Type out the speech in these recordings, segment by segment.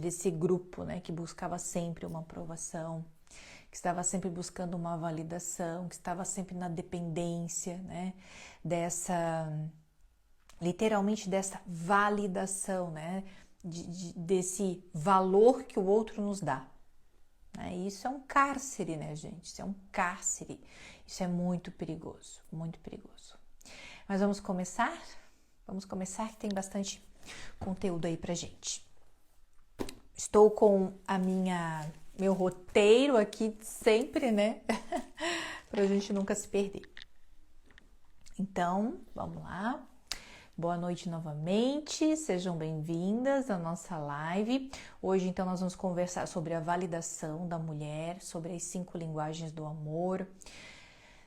desse grupo, né, que buscava sempre uma aprovação, que estava sempre buscando uma validação, que estava sempre na dependência, né, literalmente dessa validação, né, desse valor que o outro nos dá. Né? Isso é um cárcere, né, gente? Isso é um cárcere. Isso é muito perigoso, muito perigoso. Mas vamos começar? Vamos começar que tem bastante conteúdo aí pra gente. Estou com meu roteiro aqui sempre, né? Pra gente nunca se perder. Então, vamos lá. Boa noite novamente, sejam bem-vindas à nossa live. Hoje, então, nós vamos conversar sobre a validação da mulher, sobre as 5 linguagens do amor,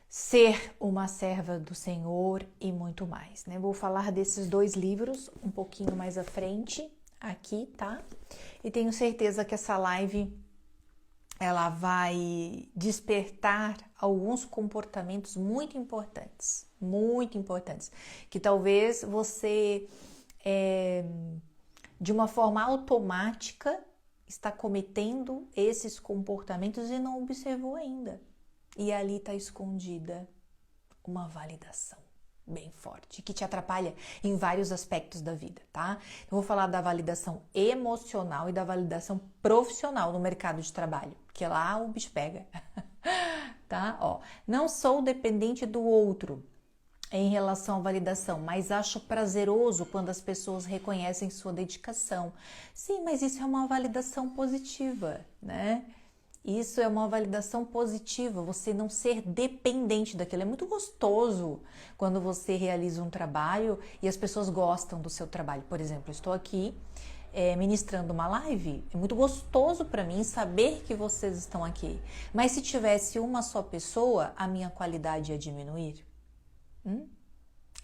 ser uma serva do Senhor e muito mais, né? Vou falar desses 2 livros um pouquinho mais à frente, aqui, tá? E tenho certeza que essa live, ela vai despertar alguns comportamentos muito importantes, que talvez você, de uma forma automática, está cometendo esses comportamentos e não observou ainda. E ali está escondida uma validação bem forte, que te atrapalha em vários aspectos da vida, tá? Eu vou falar da validação emocional e da validação profissional no mercado de trabalho, porque lá o bicho pega, tá? Ó, não sou dependente do outro em relação à validação, mas acho prazeroso quando as pessoas reconhecem sua dedicação. Sim, mas isso é uma validação positiva, né? Isso é uma validação positiva, você não ser dependente daquilo. É muito gostoso quando você realiza um trabalho e as pessoas gostam do seu trabalho. Por exemplo, eu estou aqui ministrando uma live, é muito gostoso para mim saber que vocês estão aqui. Mas se tivesse uma só pessoa, a minha qualidade ia diminuir?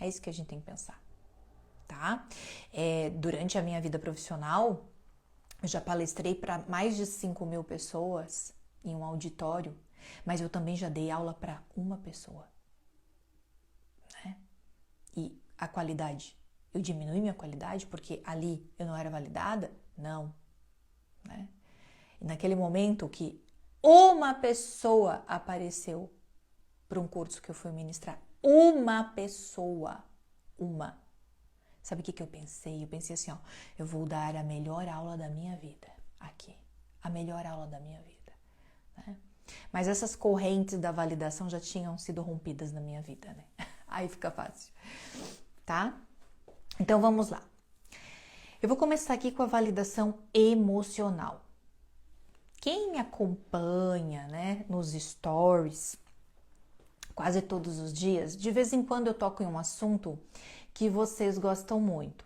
É isso que a gente tem que pensar, tá? Durante a minha vida profissional, eu já palestrei para mais de 5.000 pessoas em um auditório, mas eu também já dei aula para uma pessoa, né? E a qualidade, eu diminui minha qualidade porque ali eu não era validada? Não, né? E naquele momento que uma pessoa apareceu para um curso que eu fui ministrar, uma pessoa, Sabe o que eu pensei? Eu pensei assim, ó, eu vou dar a melhor aula da minha vida aqui. A melhor aula da minha vida. Né? Mas essas correntes da validação já tinham sido rompidas na minha vida, né? Aí fica fácil, tá? Então vamos lá. Eu vou começar aqui com a validação emocional. Quem me acompanha, né, nos stories, quase todos os dias, de vez em quando eu toco em um assunto que vocês gostam muito,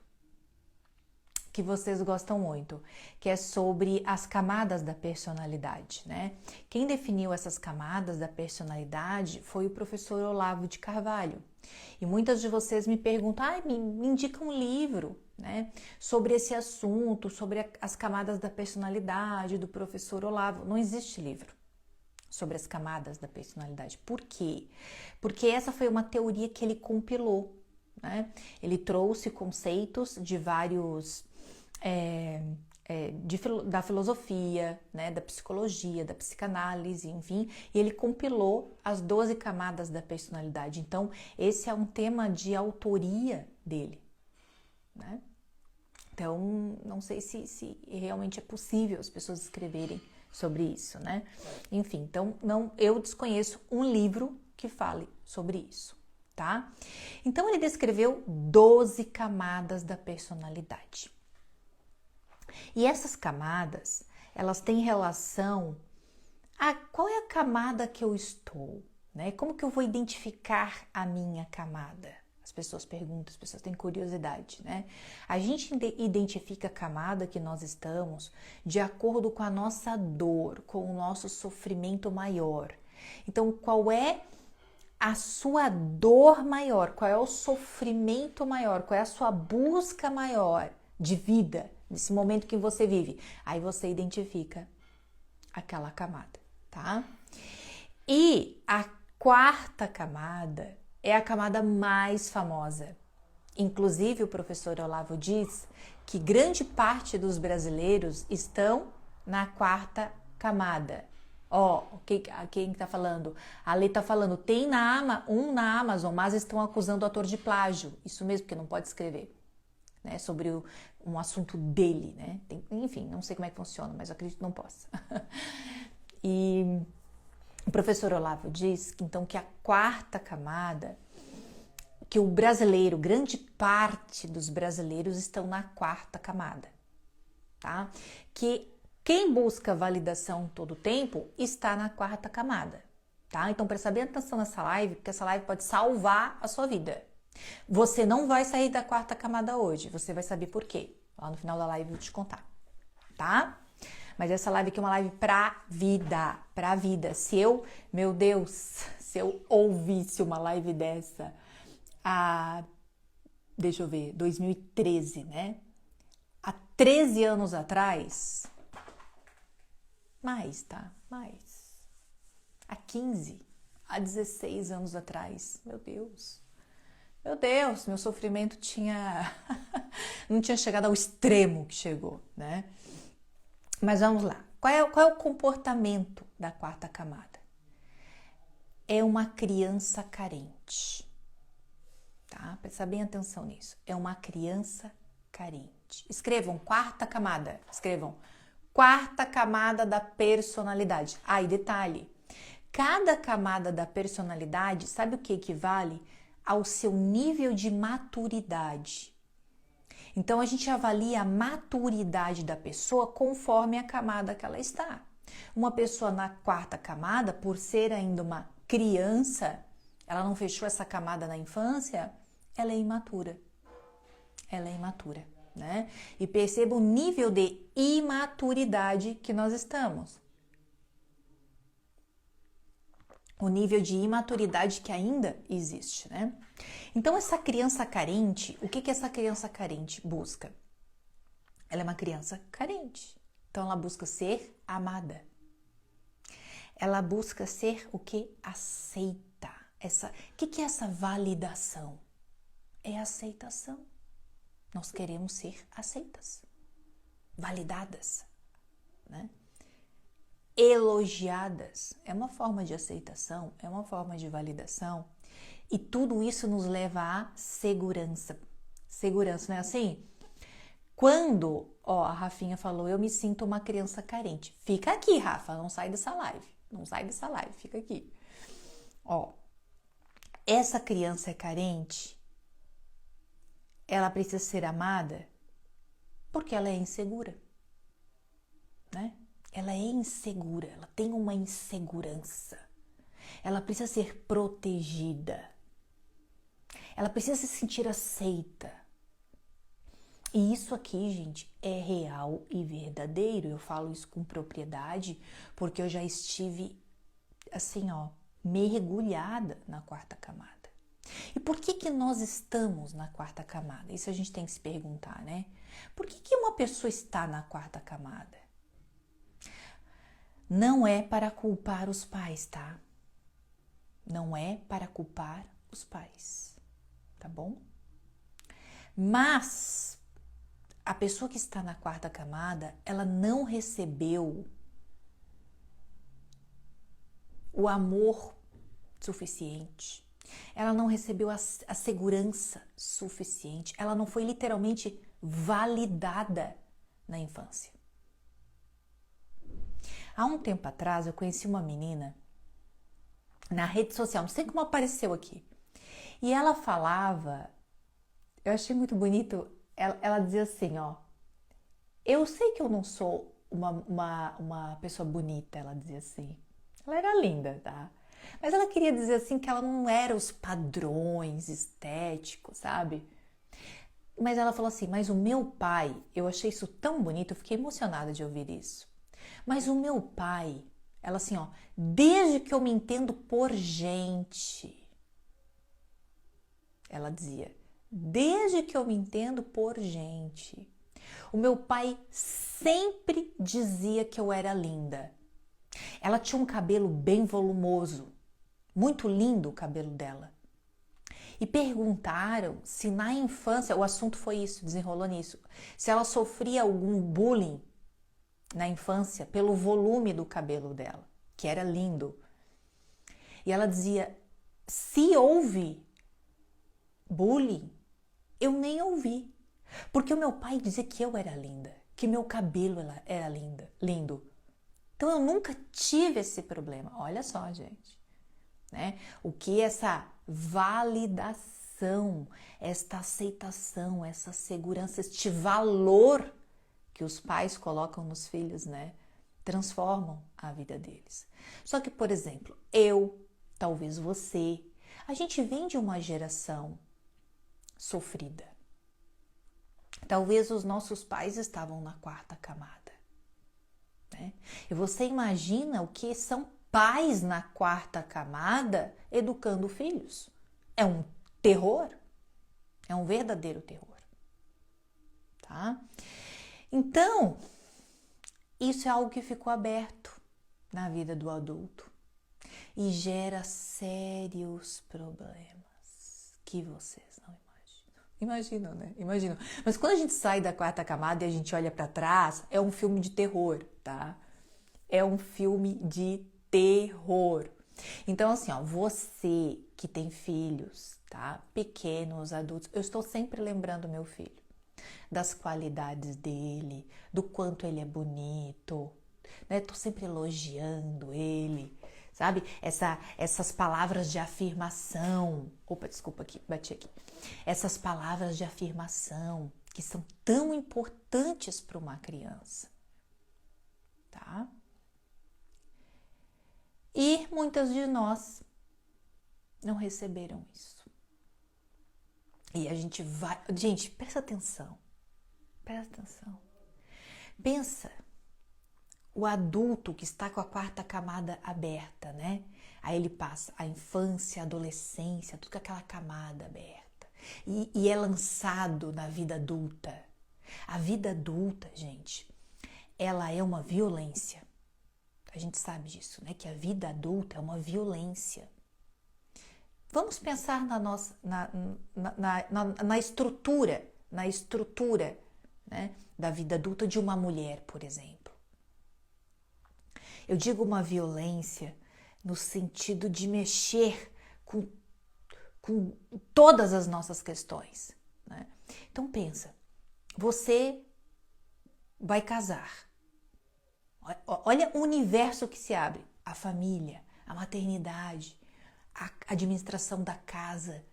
que é sobre as camadas da personalidade, né? Quem definiu essas camadas da personalidade foi o professor Olavo de Carvalho. E muitas de vocês me perguntam, me indica um livro, né, sobre esse assunto, sobre as camadas da personalidade do professor Olavo. Não existe livro sobre as camadas da personalidade. Por quê? Porque essa foi uma teoria que ele compilou, né? Ele trouxe conceitos de vários, da filosofia, né? Da psicologia, da psicanálise, enfim, e ele compilou as 12 camadas da personalidade. Então, esse é um tema de autoria dele, né? Então, não sei se realmente é possível as pessoas escreverem sobre isso, né? Enfim, então eu desconheço um livro que fale sobre isso, tá? Então ele descreveu 12 camadas da personalidade. E essas camadas, elas têm relação a qual é a camada que eu estou, né? Como que eu vou identificar a minha camada? As pessoas perguntam, as pessoas têm curiosidade, né? A gente identifica a camada que nós estamos de acordo com a nossa dor, com o nosso sofrimento maior. Então, qual é a sua dor maior? Qual é o sofrimento maior? Qual é a sua busca maior de vida, nesse momento que você vive? Aí você identifica aquela camada, tá? E a 4ª camada é a camada mais famosa. Inclusive, o professor Olavo diz que grande parte dos brasileiros estão na quarta camada. Ó, quem está falando? A Lê está falando, tem na Amazon, mas estão acusando o ator de plágio. Isso mesmo, porque não pode escrever, né, sobre um assunto dele, né? Enfim, não sei como é que funciona, mas eu acredito que não possa. E o professor Olavo diz que, então, que a quarta camada, que o brasileiro, grande parte dos brasileiros estão na quarta camada, tá? Que quem busca validação todo o tempo está na quarta camada, tá? Então presta bem atenção nessa live, porque essa live pode salvar a sua vida. Você não vai sair da quarta camada hoje, você vai saber por quê. Lá no final da live eu vou te contar, tá? Mas essa live aqui é uma live pra vida, pra vida. Meu Deus, se eu ouvisse uma live dessa, deixa eu ver, 2013, né? Há 13 anos atrás, mais, tá? Mais. Há 15, há 16 anos atrás, meu Deus, meu sofrimento não tinha chegado ao extremo que chegou, né? Mas vamos lá. Qual é o comportamento da quarta camada? É uma criança carente. Tá? Presta bem atenção nisso. É uma criança carente. Escrevam quarta camada. Escrevam quarta camada da personalidade. E detalhe. Cada camada da personalidade, sabe o que equivale? Ao seu nível de maturidade. Então, a gente avalia a maturidade da pessoa conforme a camada que ela está. Uma pessoa na quarta camada, por ser ainda uma criança, ela não fechou essa camada na infância, ela é imatura. Ela é imatura, né? E perceba o nível de imaturidade que nós estamos. O nível de imaturidade que ainda existe, né? Então, essa criança carente, o que essa criança carente busca? Ela é uma criança carente. Então, ela busca ser amada. Ela busca ser o que? Aceita. O que é essa validação? É aceitação. Nós queremos ser aceitas, validadas, né? Elogiadas. É uma forma de aceitação, é uma forma de validação. E tudo isso nos leva à segurança. Segurança, não é assim? Quando, a Rafinha falou, eu me sinto uma criança carente. Fica aqui, Rafa, não sai dessa live. Não sai dessa live, fica aqui. Essa criança é carente, ela precisa ser amada porque ela é insegura, né? Ela é insegura, ela tem uma insegurança. Ela precisa ser protegida. Ela precisa se sentir aceita. E isso aqui, gente, é real e verdadeiro. Eu falo isso com propriedade porque eu já estive, assim, mergulhada na quarta camada. E por que nós estamos na quarta camada? Isso a gente tem que se perguntar, né? Por que uma pessoa está na quarta camada? Não é para culpar os pais, tá? Não é para culpar os pais, tá bom? Mas a pessoa que está na quarta camada, ela não recebeu o amor suficiente. Ela não recebeu a segurança suficiente. Ela não foi literalmente validada na infância. Há um tempo atrás, eu conheci uma menina na rede social, não sei como apareceu aqui. E ela falava, eu achei muito bonito, ela dizia assim, eu sei que eu não sou uma pessoa bonita, ela dizia assim. Ela era linda, tá? Mas ela queria dizer assim que ela não era os padrões estéticos, sabe? Mas ela falou assim, mas o meu pai, eu achei isso tão bonito, eu fiquei emocionada de ouvir isso. Mas o meu pai, ela assim, desde que eu me entendo por gente, ela dizia, desde que eu me entendo por gente, o meu pai sempre dizia que eu era linda. Ela tinha um cabelo bem volumoso, muito lindo o cabelo dela. E perguntaram se na infância, o assunto foi isso, desenrolou nisso, se ela sofria algum bullying na infância pelo volume do cabelo dela, que era lindo. E ela dizia, se houve bullying, eu nem ouvi. Porque o meu pai dizia que eu era linda, que meu cabelo era lindo. Então eu nunca tive esse problema. Olha só, gente, né? O que essa validação, esta aceitação, essa segurança, este valor que os pais colocam nos filhos, né? Transformam a vida deles. Só que, por exemplo, talvez você, a gente vem de uma geração sofrida. Talvez os nossos pais estavam na quarta camada, né? E você imagina o que são pais na quarta camada educando filhos. É um terror, é um verdadeiro terror, tá? Então, isso é algo que ficou aberto na vida do adulto e gera sérios problemas que vocês não imaginam, né? Imaginam. Mas quando a gente sai da quarta camada e a gente olha para trás, é um filme de terror, tá? É um filme de terror. Então, assim, ó, você que tem filhos, tá? Pequenos, adultos, eu estou sempre lembrando meu filho das qualidades dele, do quanto ele é bonito, né? Tô sempre elogiando ele, sabe? Essas palavras de afirmação. Opa, desculpa aqui, bati aqui. Essas palavras de afirmação que são tão importantes para uma criança, tá? E muitas de nós não receberam isso. E a gente vai... Gente, presta atenção. Presta atenção. Pensa, o adulto que está com a quarta camada aberta, né? Aí ele passa a infância, a adolescência, tudo com aquela camada aberta. E é lançado na vida adulta. A vida adulta, gente, ela é uma violência. A gente sabe disso, né? Que a vida adulta é uma violência. Vamos pensar na estrutura, né, da vida adulta de uma mulher, por exemplo. Eu digo uma violência no sentido de mexer com todas as nossas questões, né? Então pensa, você vai casar. Olha o universo que se abre. A família, a maternidade, a administração da casa,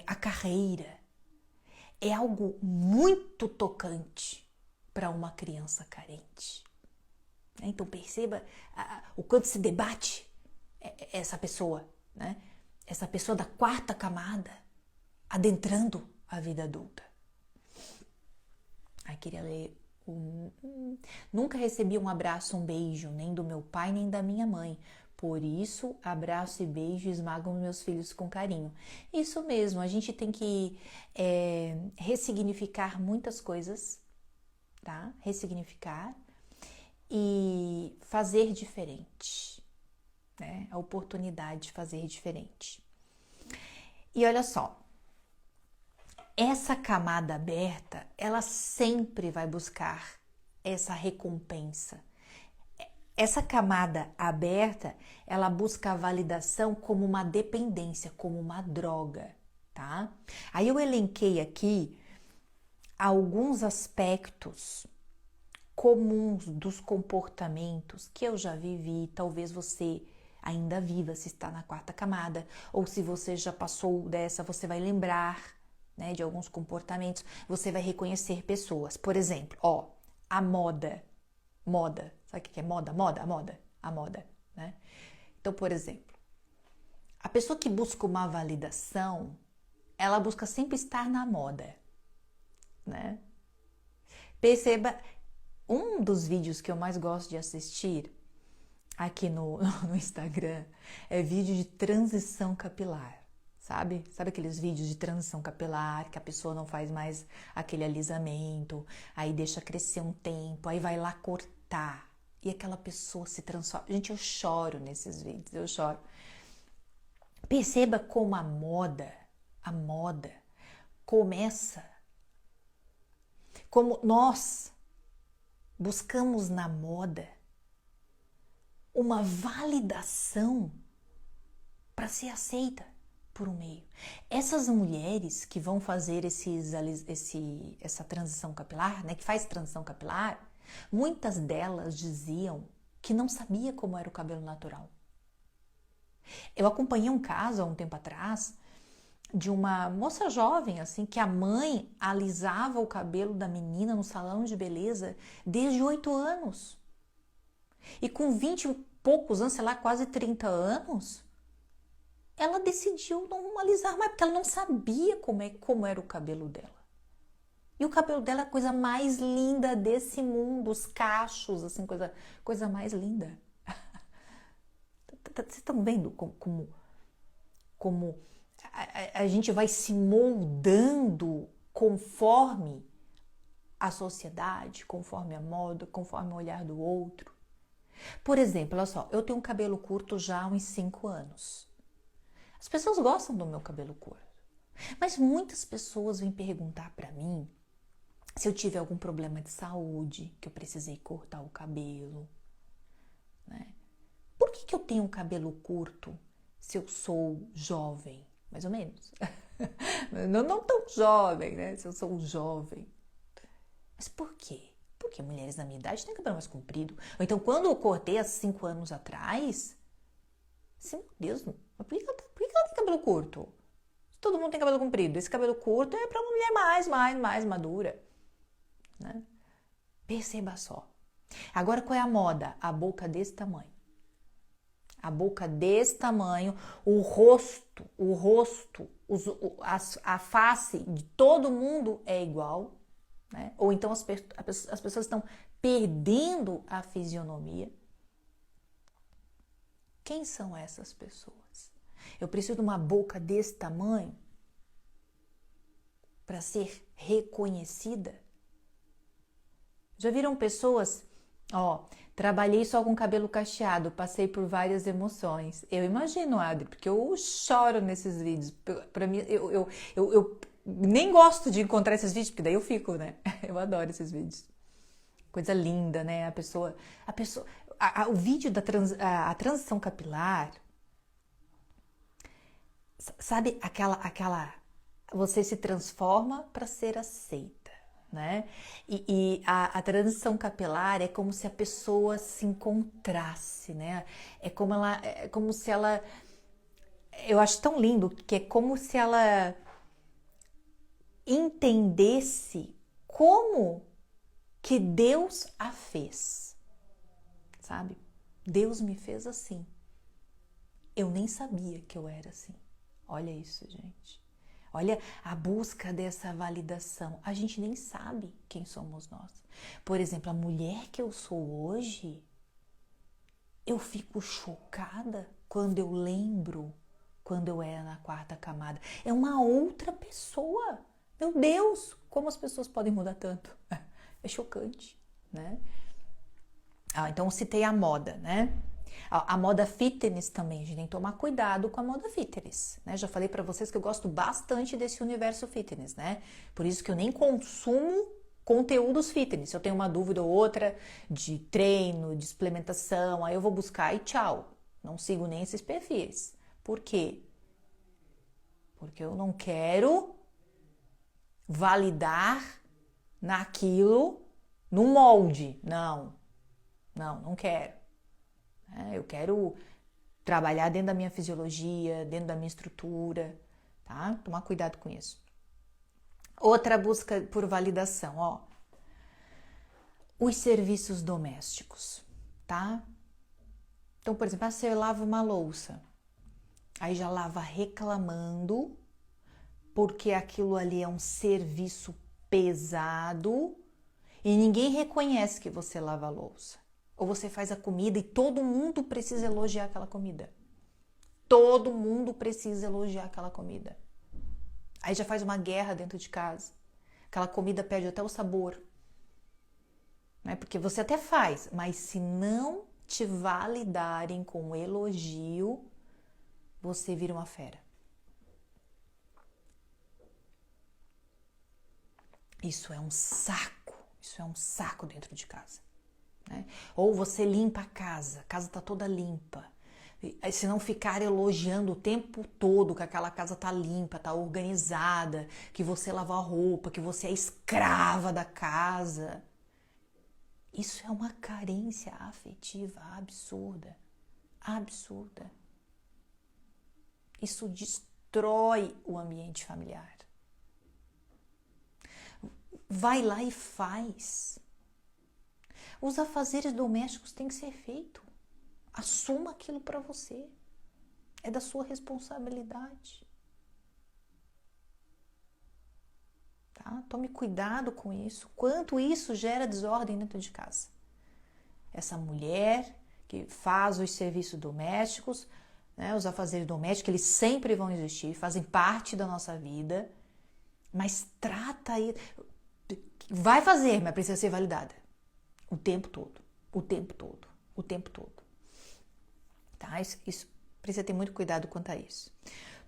a carreira. É algo muito tocante para uma criança carente. Então perceba o quanto se debate essa pessoa, né? Essa pessoa da quarta camada adentrando a vida adulta. Aí queria ler. Nunca recebi um abraço, um beijo, nem do meu pai, nem da minha mãe. Por isso, abraço e beijo esmagam meus filhos com carinho. Isso mesmo, a gente tem que ressignificar muitas coisas, tá? Ressignificar e fazer diferente, né? A oportunidade de fazer diferente. E olha só, essa camada aberta, ela sempre vai buscar essa recompensa. Essa camada aberta, ela busca a validação como uma dependência, como uma droga, tá? Aí eu elenquei aqui alguns aspectos comuns dos comportamentos que eu já vivi, talvez você ainda viva se está na quarta camada, ou se você já passou dessa, você vai lembrar, né, de alguns comportamentos, você vai reconhecer pessoas. Por exemplo, a moda, sabe o que é moda? A moda, né? Então, por exemplo, a pessoa que busca uma validação, ela busca sempre estar na moda, né? Perceba, um dos vídeos que eu mais gosto de assistir aqui no Instagram é vídeo de transição capilar. Sabe? Sabe aqueles vídeos de transição capilar que a pessoa não faz mais aquele alisamento, aí deixa crescer um tempo, aí vai lá cortar e aquela pessoa se transforma. Gente, eu choro nesses vídeos, eu choro. Perceba como a moda começa, como nós buscamos na moda uma validação para ser aceita por um meio. Essas mulheres que vão fazer essa transição capilar, né, que faz transição capilar, muitas delas diziam que não sabia como era o cabelo natural. Eu acompanhei um caso há um tempo atrás de uma moça jovem, assim, que a mãe alisava o cabelo da menina no salão de beleza desde 8 anos. E com 20 e poucos anos, sei lá, quase 30 anos, ela decidiu não alisar mais, porque ela não sabia como era o cabelo dela. E o cabelo dela é a coisa mais linda desse mundo, os cachos, assim, coisa mais linda. Vocês estão vendo como a gente vai se moldando conforme a sociedade, conforme a moda, conforme o olhar do outro? Por exemplo, olha só, eu tenho um cabelo curto já há uns 5 anos. As pessoas gostam do meu cabelo curto, mas muitas pessoas vêm perguntar para mim se eu tive algum problema de saúde, que eu precisei cortar o cabelo, né? Por que eu tenho um cabelo curto se eu sou jovem, mais ou menos? Não tão jovem, né? Se eu sou jovem. Mas por quê? Porque mulheres da minha idade têm cabelo mais comprido. Ou então, quando eu cortei há 5 anos atrás, assim, meu Deus, por que ela tem cabelo curto? Todo mundo tem cabelo comprido. Esse cabelo curto é para uma mulher mais madura, né? Perceba só. Agora, qual é a moda? A boca desse tamanho. A boca desse tamanho, o rosto, a face de todo mundo é igual, né? Ou então as pessoas estão perdendo a fisionomia. Quem são essas pessoas? Eu preciso de uma boca desse tamanho para ser reconhecida? Já viram pessoas, trabalhei só com cabelo cacheado, passei por várias emoções. Eu imagino, Adri, porque eu choro nesses vídeos. Para mim, eu nem gosto de encontrar esses vídeos, porque daí eu fico, né? Eu adoro esses vídeos. Coisa linda, né? O vídeo a transição capilar, sabe aquela você se transforma para ser aceita, né? E a transição capilar é como se a pessoa se encontrasse, né? É como se ela, eu acho tão lindo que é como se ela entendesse como que Deus a fez, sabe? Deus me fez assim. Eu nem sabia que eu era assim. Olha isso, gente. Olha a busca dessa validação. A gente nem sabe quem somos nós. Por exemplo, a mulher que eu sou hoje, eu fico chocada quando eu lembro quando eu era na 4ª camada. É uma outra pessoa. Meu Deus, como as pessoas podem mudar tanto. É chocante, né? Então eu citei a moda, né? A moda fitness também, a gente tem que tomar cuidado com a moda fitness, né? Já falei pra vocês que eu gosto bastante desse universo fitness, né? Por isso que eu nem consumo conteúdos fitness. Se eu tenho uma dúvida ou outra de treino, de suplementação, aí eu vou buscar e tchau. Não sigo nem esses perfis. Por quê? Porque eu não quero validar naquilo, no molde. Não quero. Eu quero trabalhar dentro da minha fisiologia, dentro da minha estrutura, tá? Tomar cuidado com isso. Outra busca por validação, os serviços domésticos, tá? Então, por exemplo, você lava uma louça, aí já lava reclamando, porque aquilo ali é um serviço pesado e ninguém reconhece que você lava a louça. Ou você faz a comida e todo mundo precisa elogiar aquela comida. Todo mundo precisa elogiar aquela comida. Aí já faz uma guerra dentro de casa. Aquela comida perde até o sabor. Né? Porque você até faz, mas se não te validarem com elogio, você vira uma fera. Isso é um saco dentro de casa, né? Ou você limpa a casa tá toda limpa. Se não ficar elogiando o tempo todo que aquela casa tá limpa, tá organizada, que você lava a roupa, que você é escrava da casa. Isso é uma carência afetiva absurda, absurda. Isso destrói o ambiente familiar. Vai lá e faz. Os afazeres domésticos têm que ser feitos. Assuma aquilo para você. É da sua responsabilidade. Tá? Tome cuidado com isso. Quanto isso gera desordem dentro de casa. Essa mulher que faz os serviços domésticos, né, os afazeres domésticos, eles sempre vão existir, fazem parte da nossa vida, mas trata aí. Vai fazer, mas precisa ser validada. O tempo todo. O tempo todo. O tempo todo. Tá? Isso precisa ter muito cuidado quanto a isso.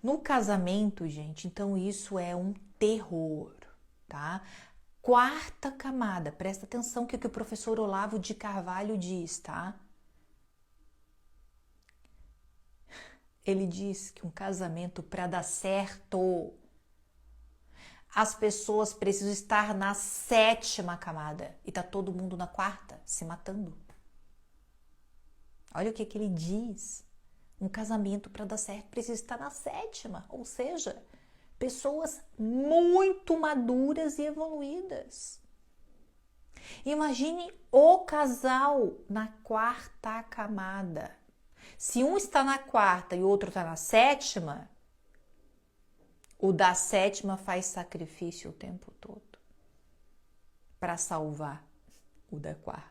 No casamento, gente, então isso é um terror, tá? Quarta camada, presta atenção que o professor Olavo de Carvalho diz, tá? Ele diz que um casamento, para dar certo, as pessoas precisam estar na 7ª camada e tá todo mundo na 4ª, se matando. Olha o que ele diz. Um casamento, para dar certo, precisa estar na 7ª, ou seja, pessoas muito maduras e evoluídas. Imagine o casal na 4ª camada. Se um está na 4ª e o outro está na 7ª, o da 7ª faz sacrifício o tempo todo para salvar o da 4ª.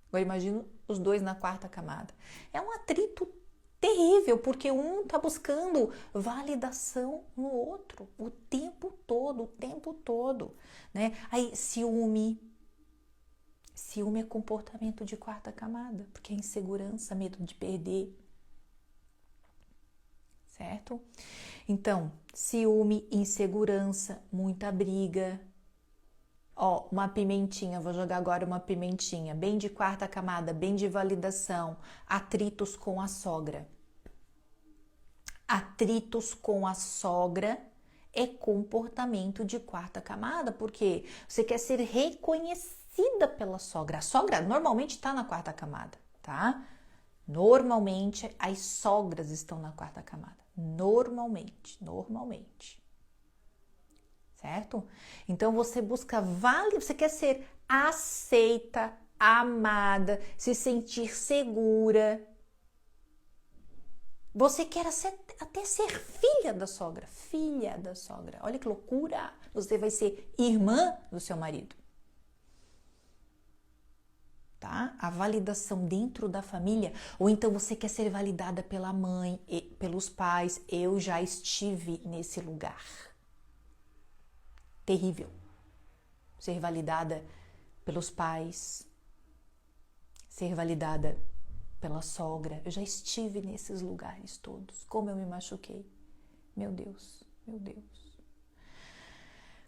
Agora imagina os dois na 4ª camada. É um atrito terrível, porque um está buscando validação no outro o tempo todo, né? Aí ciúme é comportamento de 4ª camada, porque é insegurança, medo de perder, certo? Então, ciúme, insegurança, muita briga. Ó, uma pimentinha, vou jogar agora uma pimentinha, bem de 4ª camada, bem de validação, atritos com a sogra. Atritos com a sogra é comportamento de 4ª camada, porque você quer ser reconhecida pela sogra. A sogra normalmente está na 4ª camada, tá? Normalmente as sogras estão na 4ª camada. Normalmente. Certo? Então você busca você quer ser aceita, amada, se sentir segura. Você quer até ser filha da sogra. Olha que loucura! Você vai ser irmã do seu marido. Tá? A validação dentro da família, ou então você quer ser validada pela mãe, pelos pais. Eu já estive nesse lugar. Terrível. Ser validada pelos pais, ser validada pela sogra. Eu já estive nesses lugares todos. Como eu me machuquei. Meu Deus.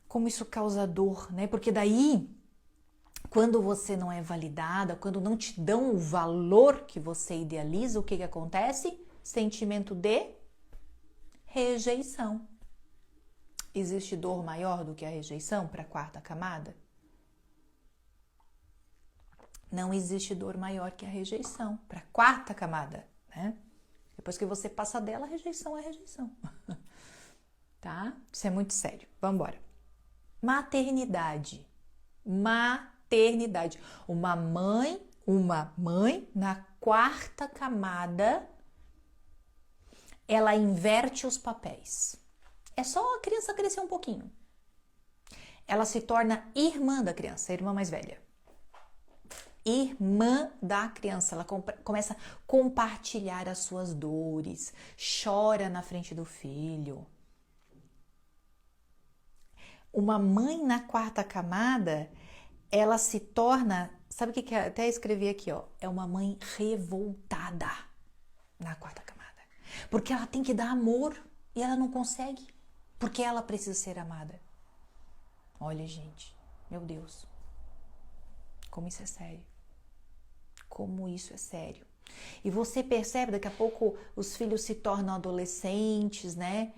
Como isso causa dor, né? Porque daí, quando você não é validada, quando não te dão o valor que você idealiza, o que acontece? Sentimento de rejeição. Existe dor maior do que a rejeição para a 4ª camada? Não existe dor maior que a rejeição para a 4ª camada, né? Depois que você passa dela, a rejeição é rejeição. Tá? Isso é muito sério. Vamos embora. Maternidade. Uma mãe na 4ª camada, ela inverte os papéis. É só a criança crescer um pouquinho. Ela se torna irmã da criança, a irmã mais velha. Irmã da criança, ela começa a compartilhar as suas dores, chora na frente do filho. Uma mãe na 4ª camada, ela se torna, sabe o que até escrevi aqui, ó? É uma mãe revoltada na 4ª camada. Porque ela tem que dar amor e ela não consegue, porque ela precisa ser amada. Olha, gente, meu Deus, como isso é sério. Como isso é sério. E você percebe, daqui a pouco os filhos se tornam adolescentes, né?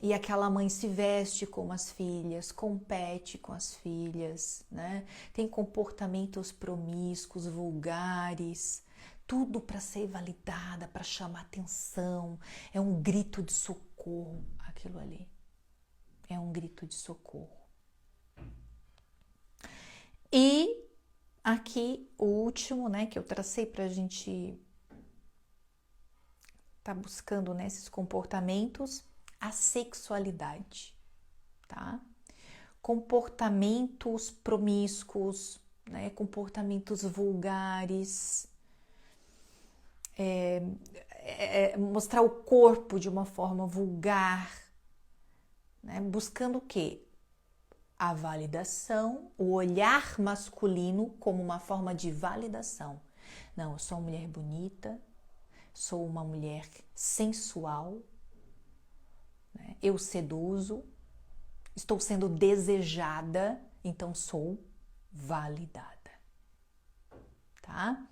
E aquela mãe se veste como as filhas, compete com as filhas, né? Tem comportamentos promíscuos, vulgares, tudo para ser validada, para chamar atenção. É um grito de socorro, aquilo ali. É um grito de socorro. E aqui o último, né, que eu tracei para a gente tá buscando nesses comportamentos, a sexualidade, tá? Comportamentos promíscuos, né? Comportamentos vulgares, mostrar o corpo de uma forma vulgar, né? Buscando o quê? A validação, o olhar masculino como uma forma de validação. Não, eu sou uma mulher bonita, sou uma mulher sensual, né? Eu seduzo, estou sendo desejada, então sou validada, tá?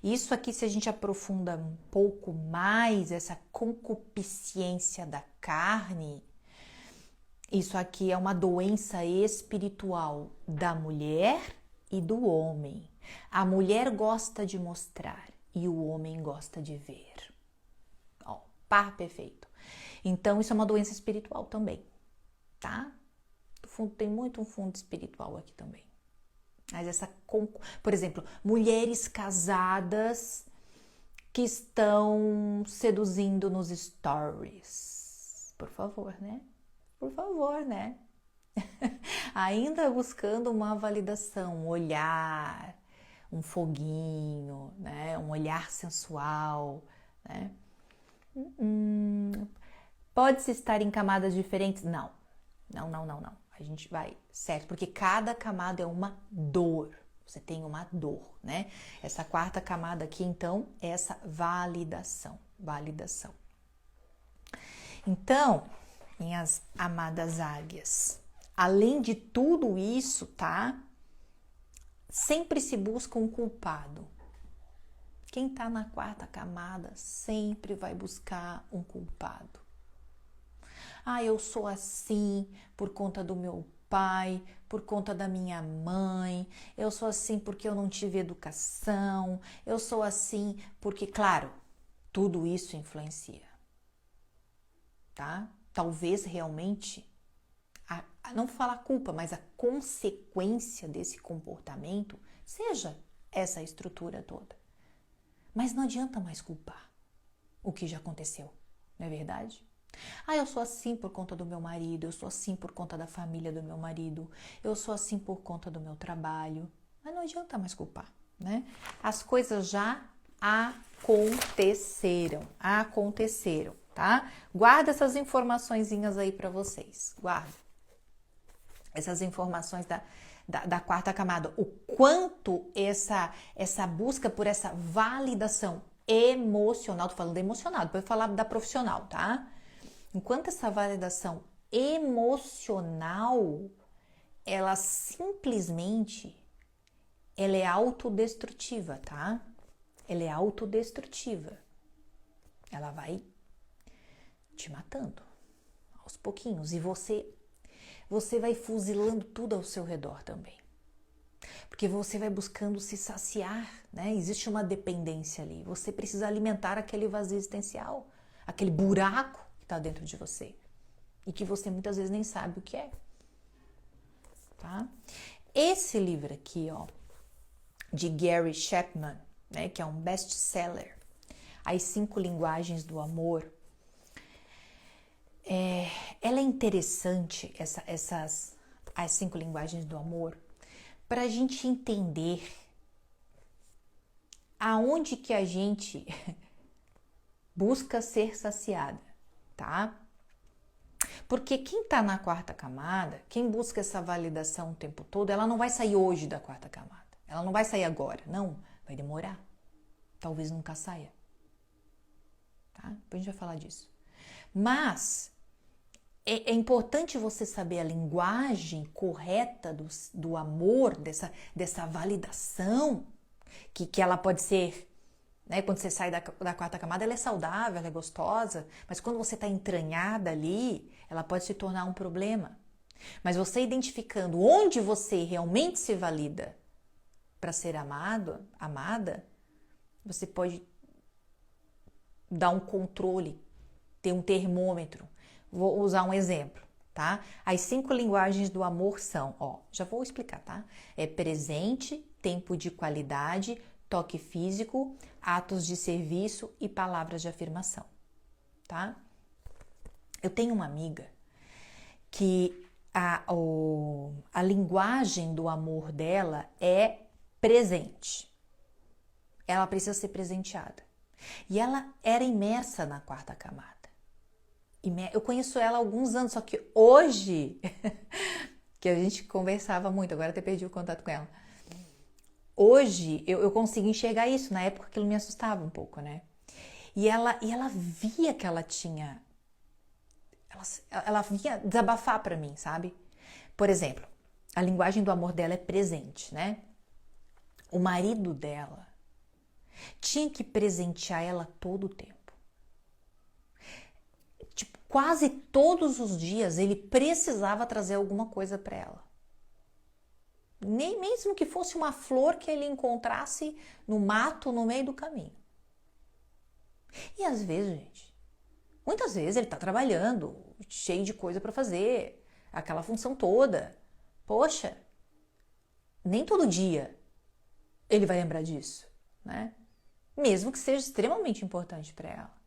Isso aqui, se a gente aprofunda um pouco mais essa concupiscência da carne, isso aqui é uma doença espiritual da mulher e do homem. A mulher gosta de mostrar e o homem gosta de ver. Ó, par perfeito. Então, isso é uma doença espiritual também, tá? Tem muito um fundo espiritual aqui também. Mas por exemplo, mulheres casadas que estão seduzindo nos stories. Por favor, né? Por favor, né? Ainda buscando uma validação, um olhar, um foguinho, né? Um olhar sensual, né? Pode-se estar em camadas diferentes? Não. A gente vai, certo? Porque cada camada é uma dor. Você tem uma dor, né? Essa quarta camada aqui, então, é essa validação. Validação. Então, minhas amadas águias, além de tudo isso, tá? Sempre se busca um culpado. Quem tá na quarta camada sempre vai buscar um culpado. Ah, eu sou assim por conta do meu pai, por conta da minha mãe, eu sou assim porque eu não tive educação, eu sou assim porque, claro, tudo isso influencia, tá? Talvez realmente, não falar culpa, mas a consequência desse comportamento seja essa estrutura toda. Mas não adianta mais culpar o que já aconteceu, não é verdade? Ah, eu sou assim por conta do meu marido, eu sou assim por conta da família do meu marido, eu sou assim por conta do meu trabalho. Mas não adianta mais culpar, né? As coisas já aconteceram, tá? Guarda essas informaçõezinhas aí para vocês, guarda. Essas informações da quarta camada, o quanto essa busca por essa validação emocional, tô falando emocional, depois eu vou falar da profissional, tá? Enquanto essa validação emocional, ela é autodestrutiva, tá? Ela é autodestrutiva. Ela vai te matando aos pouquinhos e você vai fuzilando tudo ao seu redor também. Porque você vai buscando se saciar, né? Existe uma dependência ali. Você precisa alimentar aquele vazio existencial, aquele buraco que está dentro de você e que você muitas vezes nem sabe o que é, tá? Esse livro aqui, ó, de Gary Chapman, né, que é um best-seller, As 5 Linguagens do Amor, ela é interessante, as 5 linguagens do amor, para a gente entender aonde que a gente busca ser saciada, tá? Porque quem tá na quarta camada, quem busca essa validação o tempo todo, ela não vai sair hoje da quarta camada. Ela não vai sair agora, não. Vai demorar. Talvez nunca saia. tá? Depois a gente vai falar disso. Mas é importante você saber a linguagem correta do amor, dessa validação, que ela pode ser, né? Quando você sai da quarta camada, ela é saudável, ela é gostosa, mas quando você está entranhada ali, ela pode se tornar um problema. Mas você identificando onde você realmente se valida para ser amada, você pode dar um controle, ter um termômetro. Vou usar um exemplo, tá? As 5 linguagens do amor são, já vou explicar, tá? É presente, tempo de qualidade, toque físico, atos de serviço e palavras de afirmação, tá? Eu tenho uma amiga que a linguagem do amor dela é presente. Ela precisa ser presenteada. E ela era imersa na quarta camada. Eu conheço ela há alguns anos, só que hoje, que a gente conversava muito, agora até perdi o contato com ela. Hoje eu consigo enxergar isso, na época aquilo me assustava um pouco, né? E ela via que ela tinha... Ela vinha desabafar pra mim, sabe? Por exemplo, a linguagem do amor dela é presente, né? O marido dela tinha que presentear ela todo o tempo. Tipo, quase todos os dias ele precisava trazer alguma coisa para ela. Nem mesmo que fosse uma flor que ele encontrasse no mato, no meio do caminho. E às vezes, gente, muitas vezes ele tá trabalhando, cheio de coisa para fazer, aquela função toda. Poxa, nem todo dia ele vai lembrar disso, né? Mesmo que seja extremamente importante para ela.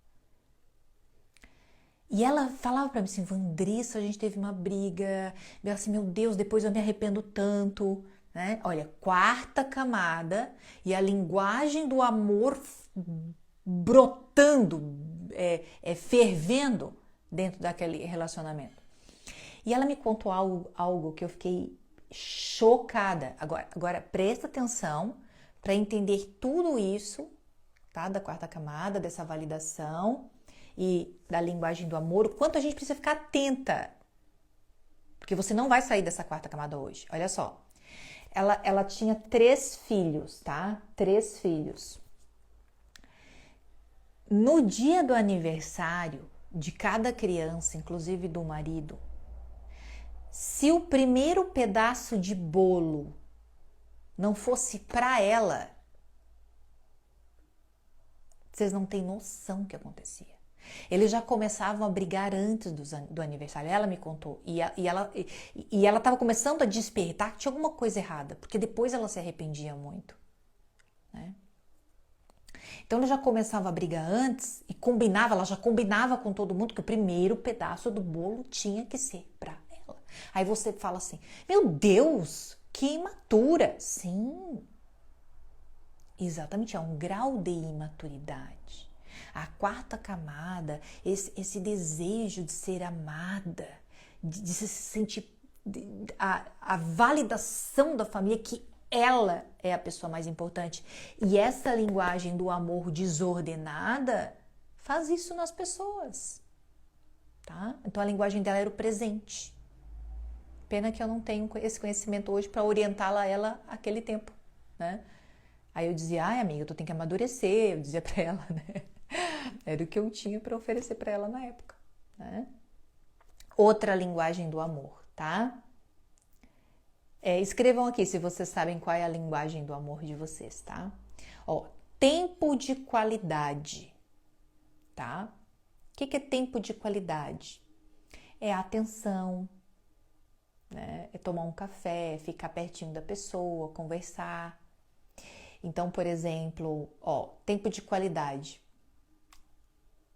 E ela falava para mim assim, Andressa, a gente teve uma briga. Ela assim, meu Deus, depois eu me arrependo tanto, né? Olha, quarta camada e a linguagem do amor brotando, fervendo dentro daquele relacionamento. E ela me contou algo que eu fiquei chocada. Agora presta atenção para entender tudo isso, tá? Da quarta camada, dessa validação e da linguagem do amor, o quanto a gente precisa ficar atenta. Porque você não vai sair dessa quarta camada hoje. Olha só. Ela tinha 3 filhos, tá? 3 filhos. No dia do aniversário de cada criança, inclusive do marido, se o primeiro pedaço de bolo não fosse para ela, vocês não têm noção do que acontecia. Eles já começavam a brigar antes do aniversário. Ela me contou. E ela estava começando a despertar que tinha alguma coisa errada. Porque depois ela se arrependia muito. Né? Então ela já começava a brigar antes e ela já combinava com todo mundo que o primeiro pedaço do bolo tinha que ser para ela. Aí você fala assim, meu Deus, que imatura. Sim, exatamente, é um grau de imaturidade. A quarta camada, esse desejo de ser amada, de se sentir a validação da família, que ela é a pessoa mais importante. E essa linguagem do amor desordenada faz isso nas pessoas. Tá? Então a linguagem dela era o presente. Pena que eu não tenho esse conhecimento hoje para orientá-la a ela aquele tempo. Né? Aí eu dizia, ai amiga, tu tem que amadurecer, eu dizia para ela, né? Era o que eu tinha para oferecer para ela na época, né? Outra linguagem do amor, tá? Escrevam aqui se vocês sabem qual é a linguagem do amor de vocês, tá? Tempo de qualidade, tá? O que é tempo de qualidade? É atenção, né? É tomar um café, ficar pertinho da pessoa, conversar. Então, por exemplo, tempo de qualidade.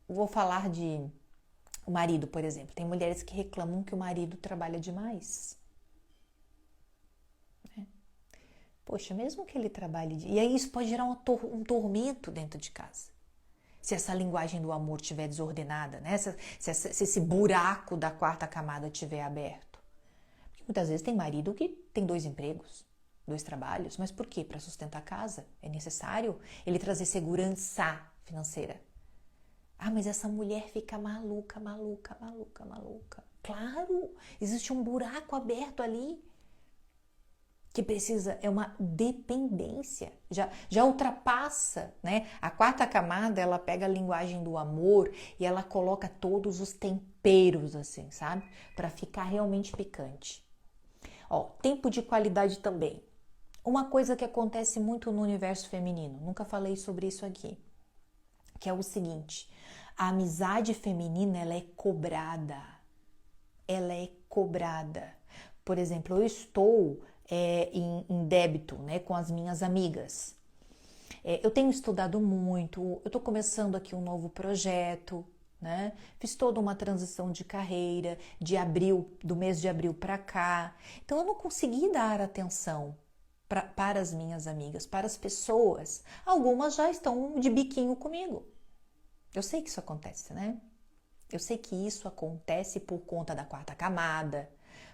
Vou falar de o marido, por exemplo. Tem mulheres que reclamam que o marido trabalha demais. Né? Poxa, mesmo que ele trabalhe... E aí isso pode gerar um tormento dentro de casa. Se essa linguagem do amor estiver desordenada, né? Se esse buraco da quarta camada estiver aberto. Porque muitas vezes tem marido que tem 2 empregos, 2 trabalhos. Mas por quê? Para sustentar a casa. É necessário ele trazer segurança financeira. Ah, mas essa mulher fica maluca, maluca, maluca, maluca. Claro, existe um buraco aberto ali que precisa, é uma dependência, já ultrapassa, né? A quarta camada, ela pega a linguagem do amor e ela coloca todos os temperos, assim, sabe? Para ficar realmente picante. Ó, tempo de qualidade também. Uma coisa que acontece muito no universo feminino, nunca falei sobre isso aqui, que é o seguinte, a amizade feminina, ela é cobrada. Ela é cobrada. Por exemplo, eu estou em débito, né, com as minhas amigas. Eu tenho estudado muito, eu estou começando aqui um novo projeto, né? Fiz toda uma transição de carreira, do mês de abril para cá. Então eu não consegui dar atenção para as minhas amigas, para as pessoas. Algumas já estão de biquinho comigo. Eu sei que isso acontece, né? Eu sei que isso acontece por conta da quarta camada,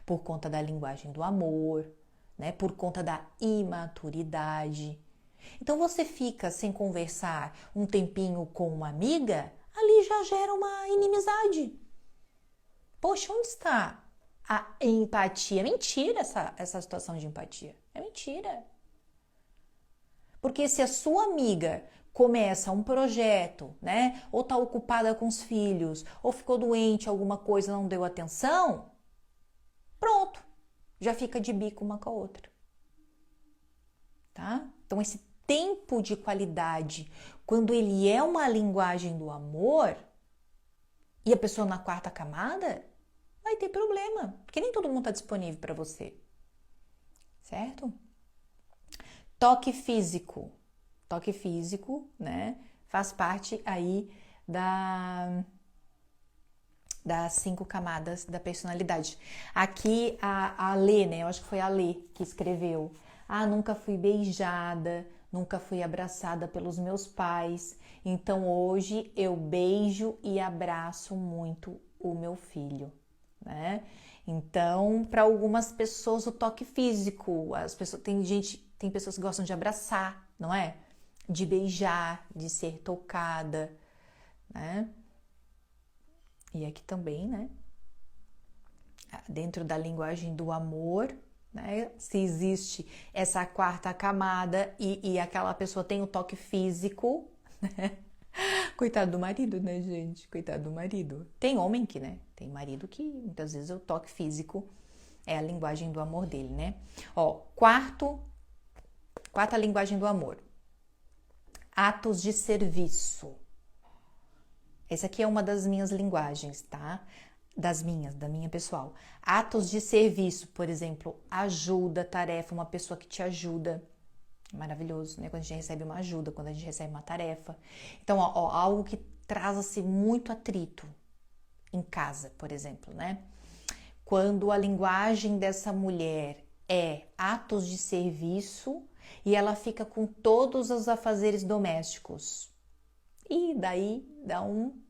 por conta da linguagem do amor, né? Por conta da imaturidade. Então você fica sem conversar um tempinho com uma amiga, ali já gera uma inimizade. Poxa, onde está a empatia? É mentira essa situação de empatia. É mentira. Porque se a sua amiga começa um projeto, né? Ou está ocupada com os filhos, ou ficou doente, alguma coisa, não deu atenção, pronto, já fica de bico uma com a outra. Tá? Então esse tempo de qualidade, quando ele é uma linguagem do amor, e a pessoa na quarta camada, vai ter problema, porque nem todo mundo está disponível para você. Certo? Toque físico. Toque físico, né? Faz parte aí das 5 camadas da personalidade. Aqui a Lê, né? Eu acho que foi a Lê que escreveu. Ah, nunca fui beijada, nunca fui abraçada pelos meus pais. Então hoje eu beijo e abraço muito o meu filho, né? Então, para algumas pessoas o toque físico, tem pessoas que gostam de abraçar, não é? De beijar, de ser tocada, né? E aqui também, né? Dentro da linguagem do amor, né? Se existe essa quarta camada e aquela pessoa tem o toque físico, né? Coitado do marido, né, gente? Coitado do marido. Tem homem que, né? Tem marido que muitas vezes o toque físico é a linguagem do amor dele, né? Ó, quarta linguagem do amor. Atos de serviço. Essa aqui é uma das minhas linguagens, tá? Da minha pessoal. Atos de serviço, por exemplo, ajuda, tarefa, uma pessoa que te ajuda. Maravilhoso, né? Quando a gente recebe uma ajuda, quando a gente recebe uma tarefa. Então, ó, algo que traz-se muito atrito em casa, por exemplo, né? Quando a linguagem dessa mulher é atos de serviço e ela fica com todos os afazeres domésticos. E daí dá um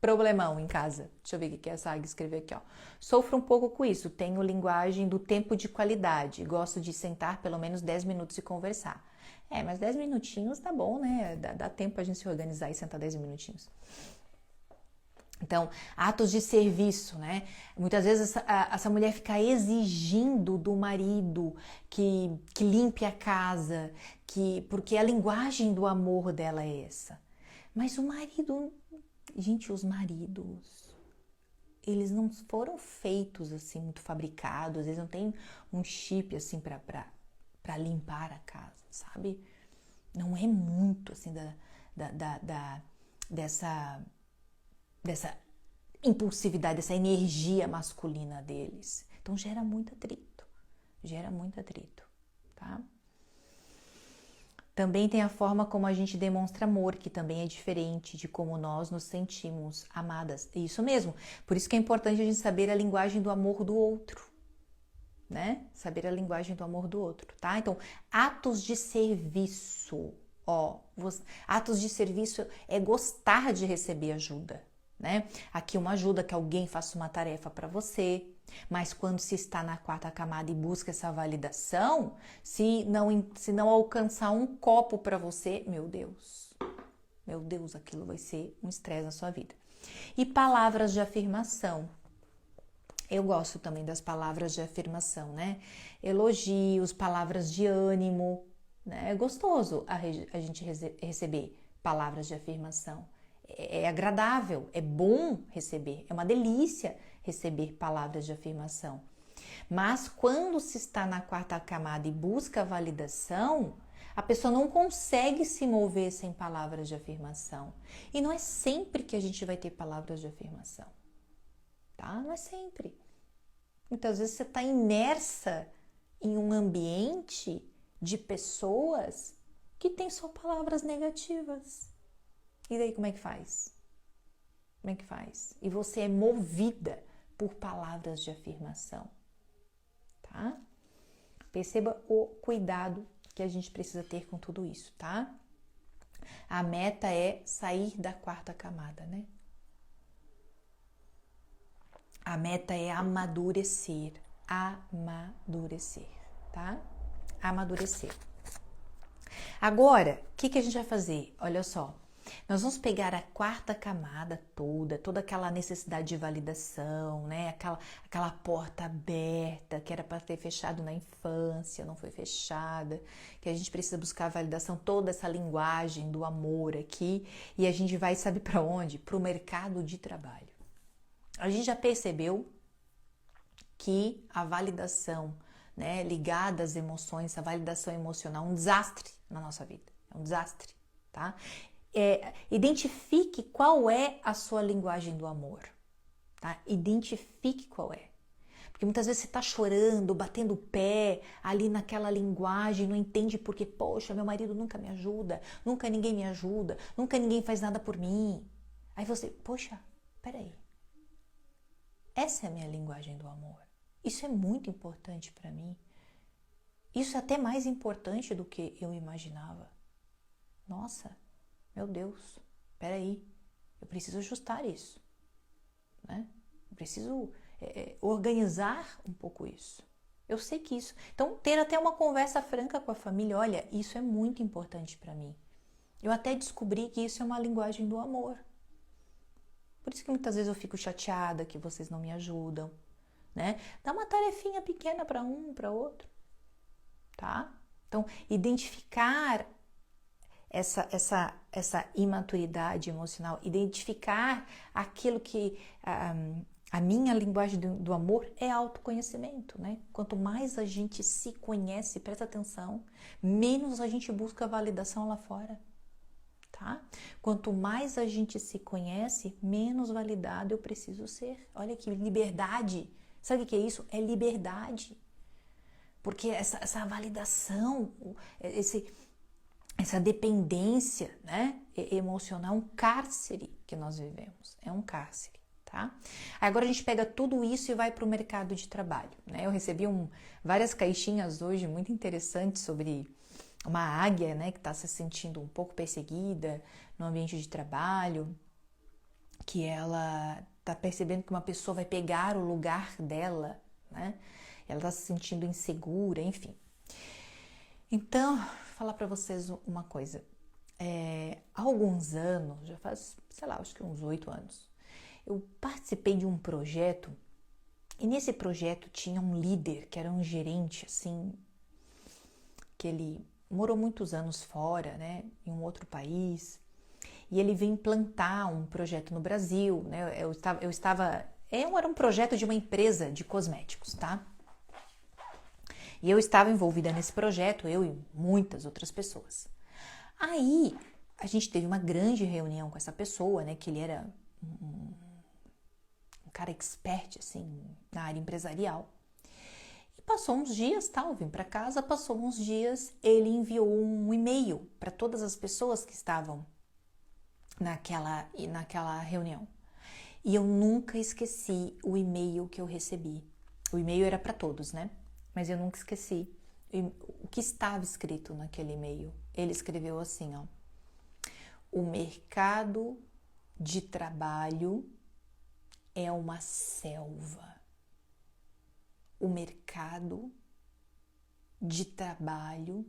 problemão em casa. Deixa eu ver o que a Sag escreveu aqui, ó. Sofro um pouco com isso. Tenho linguagem do tempo de qualidade. Gosto de sentar pelo menos 10 minutos e conversar. Mas 10 minutinhos tá bom, né? Dá tempo a gente se organizar e sentar 10 minutinhos. Então, atos de serviço, né? Muitas vezes essa mulher fica exigindo do marido que limpe a casa, porque a linguagem do amor dela é essa. Mas o marido... Gente, os maridos, eles não foram feitos assim, muito fabricados, eles não têm um chip assim para limpar a casa, sabe? Não é muito assim dessa impulsividade, dessa energia masculina deles. Então gera muito atrito, tá? Também tem a forma como a gente demonstra amor, que também é diferente de como nós nos sentimos amadas. É isso mesmo. Por isso que é importante a gente saber a linguagem do amor do outro, né? Saber a linguagem do amor do outro, tá? Então, atos de serviço. Atos de serviço é gostar de receber ajuda, né? Aqui uma ajuda que alguém faça uma tarefa para você. Mas quando se está na quarta camada e busca essa validação, se não alcançar um copo para você, meu Deus, meu Deus, aquilo vai ser um estresse na sua vida. E palavras de afirmação. Eu gosto também das palavras de afirmação, né? Elogios, palavras de ânimo, né? É gostoso a gente receber palavras de afirmação. É agradável, é bom receber, é uma delícia receber palavras de afirmação. Mas quando se está na quarta camada e busca validação, a pessoa não consegue se mover sem palavras de afirmação. E não é sempre que a gente vai ter palavras de afirmação, tá? Não é sempre. Muitas vezes você está imersa em um ambiente de pessoas que tem só palavras negativas. E daí como é que faz? Como é que faz? E você é movida por palavras de afirmação, tá? Perceba o cuidado que a gente precisa ter com tudo isso, tá? A meta é sair da quarta camada, né? A meta é amadurecer, tá? Amadurecer. Agora, o que a gente vai fazer? Olha só, nós vamos pegar a quarta camada toda aquela necessidade de validação, né? Aquela porta aberta que era para ter fechado na infância, não foi fechada, que a gente precisa buscar a validação, toda essa linguagem do amor aqui, e a gente vai, sabe para onde? Para o mercado de trabalho. A gente já percebeu que a validação, né, ligada às emoções, a validação emocional é um desastre na nossa vida. É um desastre, tá? Identifique qual é a sua linguagem do amor, tá? Identifique qual é. Porque muitas vezes você está chorando, batendo o pé ali naquela linguagem, não entende porque, poxa, meu marido nunca me ajuda, nunca ninguém me ajuda, nunca ninguém faz nada por mim. Aí você, poxa, peraí. Essa é a minha linguagem do amor. Isso é muito importante para mim. Isso é até mais importante do que eu imaginava. Nossa, meu Deus, peraí, eu preciso ajustar isso, né? Eu preciso organizar um pouco isso. Eu sei que isso... Então, ter até uma conversa franca com a família, olha, isso é muito importante para mim. Eu até descobri que isso é uma linguagem do amor. Por isso que muitas vezes eu fico chateada que vocês não me ajudam, né? Dá uma tarefinha pequena para um, para outro, tá? Então, identificar essa imaturidade emocional, identificar aquilo que a minha linguagem do amor é autoconhecimento, né? Quanto mais a gente se conhece, presta atenção, menos a gente busca validação lá fora. Tá? Quanto mais a gente se conhece, menos validado eu preciso ser. Olha que liberdade. Sabe o que é isso? É liberdade. Porque essa validação, essa dependência, né, emocional, é um cárcere que nós vivemos. É um cárcere, tá? Agora a gente pega tudo isso e vai para o mercado de trabalho, né? Eu recebi várias caixinhas hoje muito interessantes sobre uma águia, né, que está se sentindo um pouco perseguida no ambiente de trabalho, que ela está percebendo que uma pessoa vai pegar o lugar dela, né? Ela está se sentindo insegura, enfim. Então, vou falar para vocês uma coisa. Há alguns anos, já faz, sei lá, acho que uns 8 anos, eu participei de um projeto e nesse projeto tinha um líder, que era um gerente, assim, que ele morou muitos anos fora, né, em um outro país, e ele veio implantar um projeto no Brasil, né, era um projeto de uma empresa de cosméticos, tá? E eu estava envolvida nesse projeto, eu e muitas outras pessoas. Aí, a gente teve uma grande reunião com essa pessoa, né, que ele era um cara expert, assim, na área empresarial. Passou uns dias, eu vim para casa, passou uns dias, ele enviou um e-mail para todas as pessoas que estavam naquela reunião. E eu nunca esqueci o e-mail que eu recebi. O e-mail era para todos, né? Mas eu nunca esqueci o que estava escrito naquele e-mail. Ele escreveu assim, ó: o mercado de trabalho é uma selva. O mercado de trabalho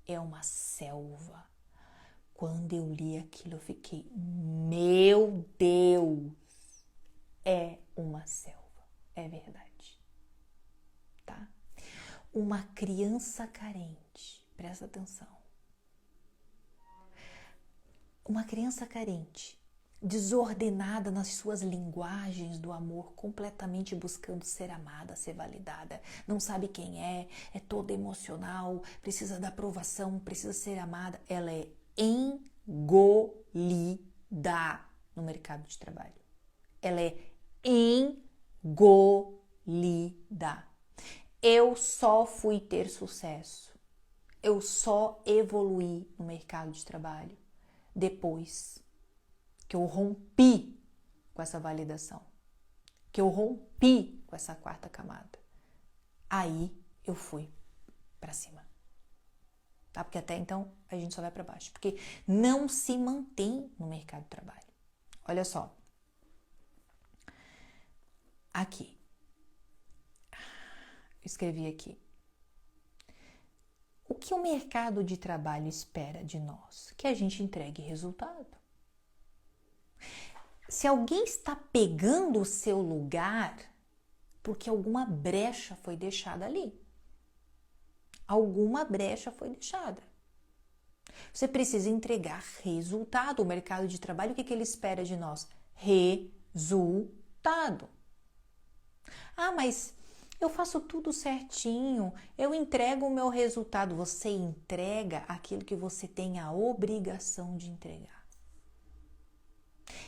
é uma selva. Quando eu li aquilo, eu fiquei, meu Deus, é uma selva, é verdade, tá? Uma criança carente, presta atenção, uma criança carente, desordenada nas suas linguagens do amor, completamente buscando ser amada, ser validada, não sabe quem é toda emocional, precisa da aprovação, precisa ser amada, ela é engolida no mercado de trabalho. Ela é engolida. Eu só fui ter sucesso, eu só evoluí no mercado de trabalho depois que eu rompi com essa validação, que eu rompi com essa quarta camada. Aí eu fui pra cima. Tá? Porque até então a gente só vai para baixo, porque não se mantém no mercado de trabalho. Olha só. Aqui. Escrevi aqui. O que o mercado de trabalho espera de nós? Que a gente entregue resultado. Se alguém está pegando o seu lugar, porque alguma brecha foi deixada ali. Alguma brecha foi deixada. Você precisa entregar resultado. O mercado de trabalho, o que ele espera de nós? Resultado. Ah, mas eu faço tudo certinho, eu entrego o meu resultado. Você entrega aquilo que você tem a obrigação de entregar.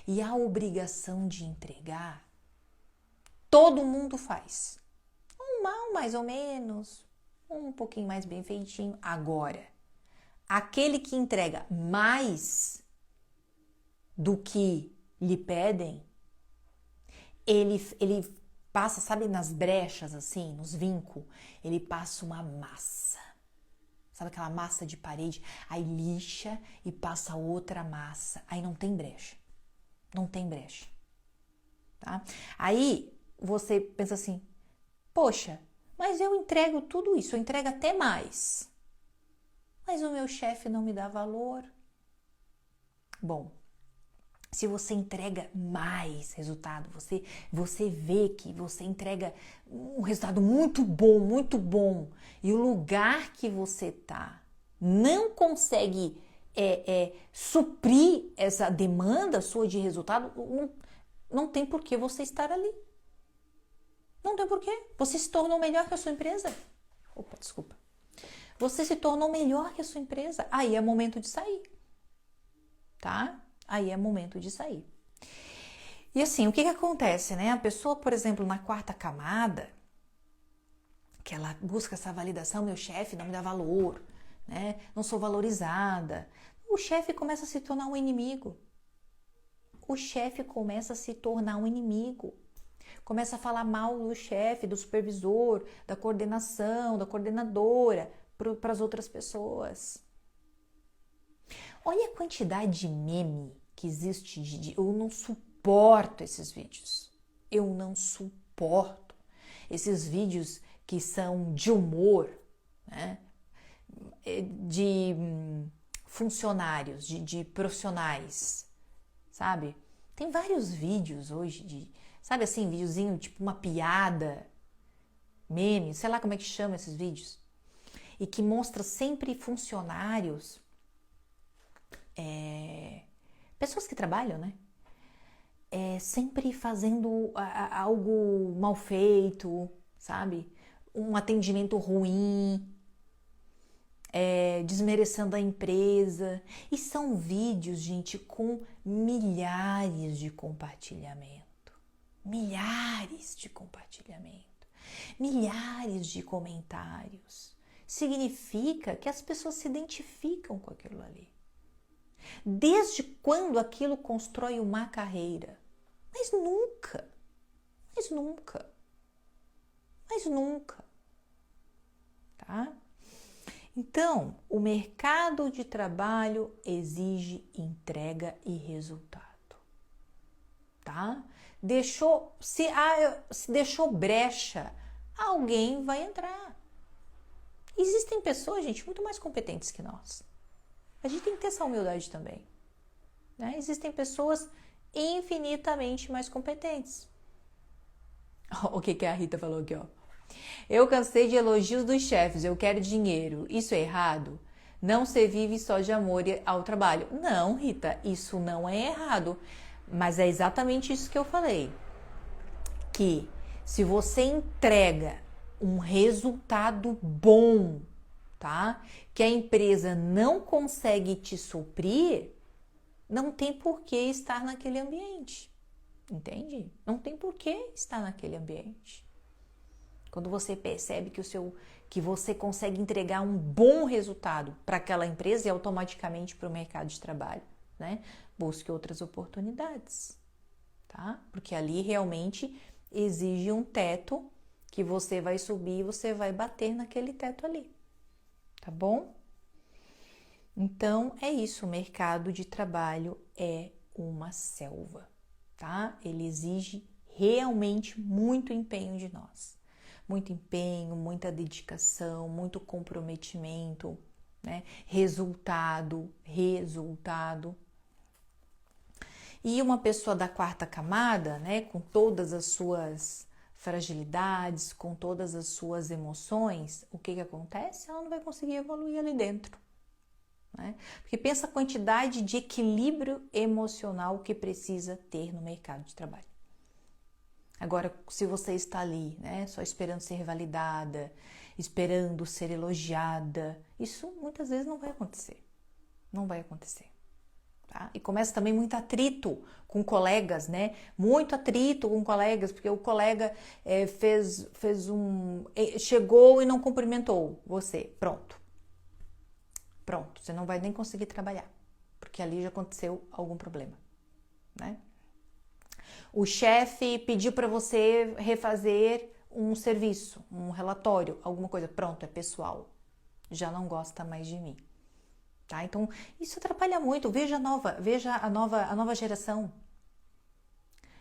E a obrigação de entregar, todo mundo faz. Um mal mais ou menos, um pouquinho mais bem feitinho. Agora, aquele que entrega mais do que lhe pedem, ele passa, sabe, nas brechas assim, nos vincos, ele passa uma massa. Sabe aquela massa de parede? Aí lixa e passa outra massa. Aí não tem brecha. Não tem brecha. Tá? Aí você pensa assim, poxa, mas eu entrego tudo isso, eu entrego até mais. Mas o meu chefe não me dá valor. Bom, se você entrega mais resultado, você vê que você entrega um resultado muito bom, e o lugar que você tá não consegue suprir essa demanda sua de resultado, não tem por que você estar ali. Não tem por quê. Você se tornou melhor que a sua empresa. Opa, desculpa. Você se tornou melhor que a sua empresa. Aí é momento de sair. Tá? Aí é momento de sair. E assim, o que acontece, né? A pessoa, por exemplo, na quarta camada, que ela busca essa validação, meu chefe não me dá valor, né? Não sou valorizada. O chefe começa a se tornar um inimigo. O chefe começa a se tornar um inimigo. Começa a falar mal do chefe, do supervisor, da coordenação, da coordenadora para as outras pessoas. Olha a quantidade de meme que existe. Eu não suporto esses vídeos. Eu não suporto esses vídeos que são de humor, né? De funcionários, de profissionais, sabe? Tem vários vídeos hoje sabe assim, videozinho tipo uma piada, meme, sei lá como é que chama esses vídeos, e que mostra sempre funcionários, pessoas que trabalham, né? Sempre fazendo algo mal feito, sabe? Um atendimento ruim, desmerecendo a empresa. E são vídeos, gente, com milhares de compartilhamento. Milhares de compartilhamento. Milhares de comentários. Significa que as pessoas se identificam com aquilo ali. Desde quando aquilo constrói uma carreira? Mas nunca. Tá? Então, o mercado de trabalho exige entrega e resultado. Tá? Se deixou brecha, alguém vai entrar. Existem pessoas, gente, muito mais competentes que nós. A gente tem que ter essa humildade também, né? Existem pessoas infinitamente mais competentes. O que a Rita falou aqui, ó? Eu cansei de elogios dos chefes, eu quero dinheiro. Isso é errado? Não se vive só de amor ao trabalho. Não, Rita, isso não é errado. Mas é exatamente isso que eu falei. Que se você entrega um resultado bom, tá? Que a empresa não consegue te suprir, não tem por que estar naquele ambiente. Entende? Não tem por que estar naquele ambiente. Quando você percebe que você consegue entregar um bom resultado para aquela empresa e automaticamente para o mercado de trabalho, né? Busque outras oportunidades, tá? Porque ali realmente exige um teto que você vai subir e você vai bater naquele teto ali, tá bom? Então é isso, o mercado de trabalho é uma selva, tá? Ele exige realmente muito empenho de nós. Muito empenho, muita dedicação, muito comprometimento, né? Resultado. E uma pessoa da quarta camada, né, com todas as suas fragilidades, com todas as suas emoções, o que acontece? Ela não vai conseguir evoluir ali dentro, né? Porque pensa a quantidade de equilíbrio emocional que precisa ter no mercado de trabalho. Agora, se você está ali, né, só esperando ser validada, esperando ser elogiada, isso muitas vezes não vai acontecer. Não vai acontecer. Tá? E começa também muito atrito com colegas, né? Muito atrito com colegas, porque o colega chegou e não cumprimentou você. Pronto, você não vai nem conseguir trabalhar, porque ali já aconteceu algum problema, né? O chefe pediu para você refazer um serviço, um relatório, alguma coisa. Pronto, é pessoal. Já não gosta mais de mim. Tá? Então, isso atrapalha muito. Veja a nova geração.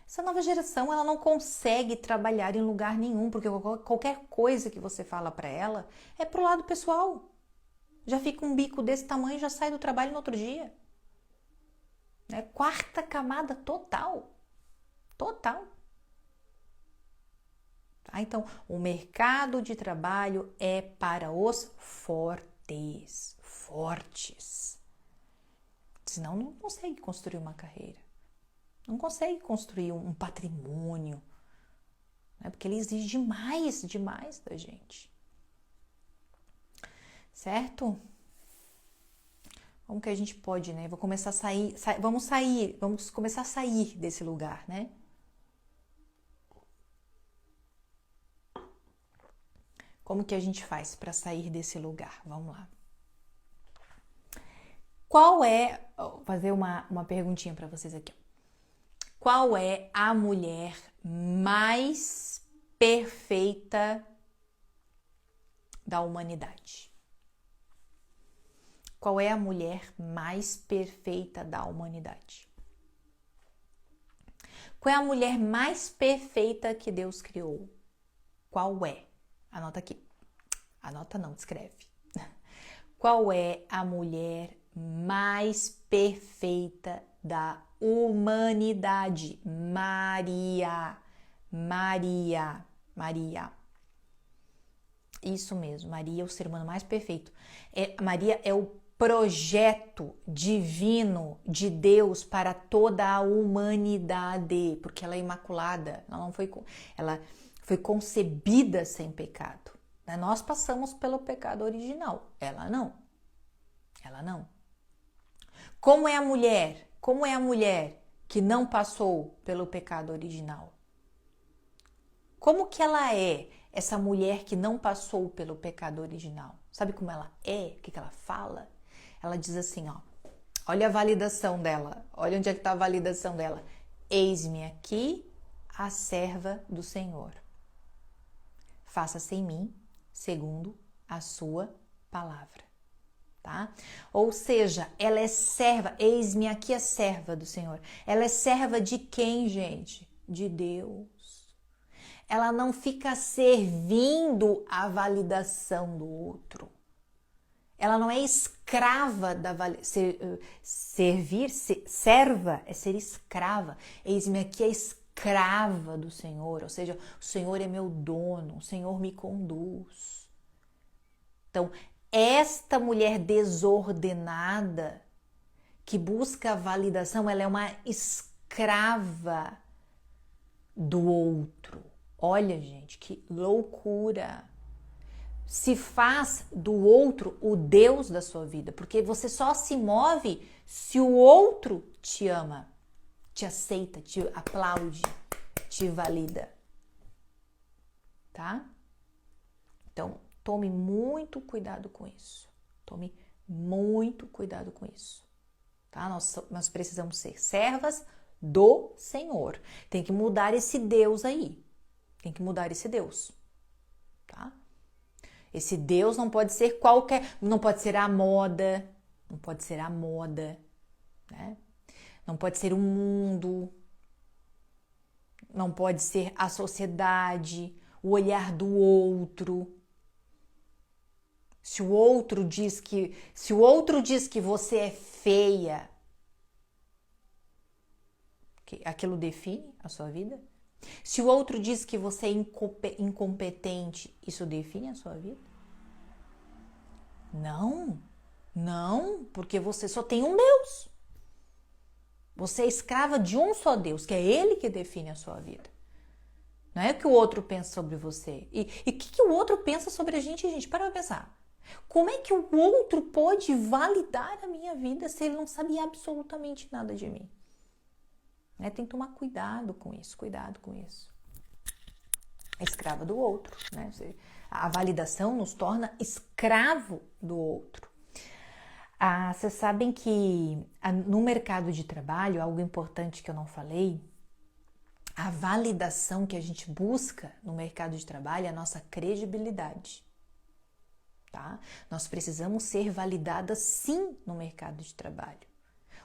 Essa nova geração, ela não consegue trabalhar em lugar nenhum, porque qualquer coisa que você fala para ela é pro lado pessoal. Já fica um bico desse tamanho e já sai do trabalho no outro dia. É quarta camada total. Total. Tá? Então, o mercado de trabalho é para os fortes. Senão não consegue construir uma carreira. Não consegue construir um patrimônio. Né? Porque ele exige demais da gente. Certo? Como que a gente pode, né? Vou começar a vamos começar a sair desse lugar, né? Como que a gente faz para sair desse lugar? Vamos lá. Vou fazer uma perguntinha para vocês aqui. Qual é a mulher mais perfeita da humanidade? Qual é a mulher mais perfeita da humanidade? Qual é a mulher mais perfeita que Deus criou? Qual é? Anota aqui. Anota não, escreve. Qual é a mulher mais perfeita da humanidade? Maria. Isso mesmo, Maria é o ser humano mais perfeito. Maria é o projeto divino de Deus para toda a humanidade, porque ela é imaculada, ela foi concebida sem pecado. Né? Nós passamos pelo pecado original, ela não. Como é a mulher? Como é a mulher que não passou pelo pecado original? Como que ela é, essa mulher que não passou pelo pecado original? Sabe como ela é? O que ela fala? Ela diz assim, ó, olha a validação dela, olha onde é que está a validação dela. Eis-me aqui, a serva do Senhor. Faça-se em mim, segundo a sua palavra. Tá? Ou seja, ela é serva, eis-me aqui a serva do Senhor. Ela é serva de quem, gente? De Deus. Ela não fica servindo a validação do outro. Ela não é escrava da serva é ser escrava. Eis-me aqui a escrava do Senhor, ou seja, o Senhor é meu dono, o Senhor me conduz. Então, esta mulher desordenada que busca a validação, ela é uma escrava do outro. Olha, gente, que loucura! Se faz do outro o Deus da sua vida, porque você só se move se o outro te ama, te aceita, te aplaude, te valida, tá? Então, tome muito cuidado com isso, tome muito cuidado com isso, tá? Nós precisamos ser servas do Senhor, tem que mudar esse Deus aí, tem que mudar esse Deus, tá? Esse Deus não pode ser qualquer, não pode ser a moda, não pode ser a moda, né? Não pode ser o mundo, não pode ser a sociedade, o olhar do outro. Se o outro diz que você é feia, que aquilo define a sua vida? Se o outro diz que você é incompetente, isso define a sua vida? Não, porque você só tem um Deus. Você é escrava de um só Deus, que é Ele que define a sua vida. Não é o que o outro pensa sobre você. E o que o outro pensa sobre a gente? Gente, para pensar. Como é que o outro pode validar a minha vida se ele não sabe absolutamente nada de mim? Né? Tem que tomar cuidado com isso, É escrava do outro, né? A validação nos torna escravo do outro. Vocês sabem que no mercado de trabalho, algo importante que eu não falei, a validação que a gente busca no mercado de trabalho é a nossa credibilidade. Tá? Nós precisamos ser validadas sim no mercado de trabalho.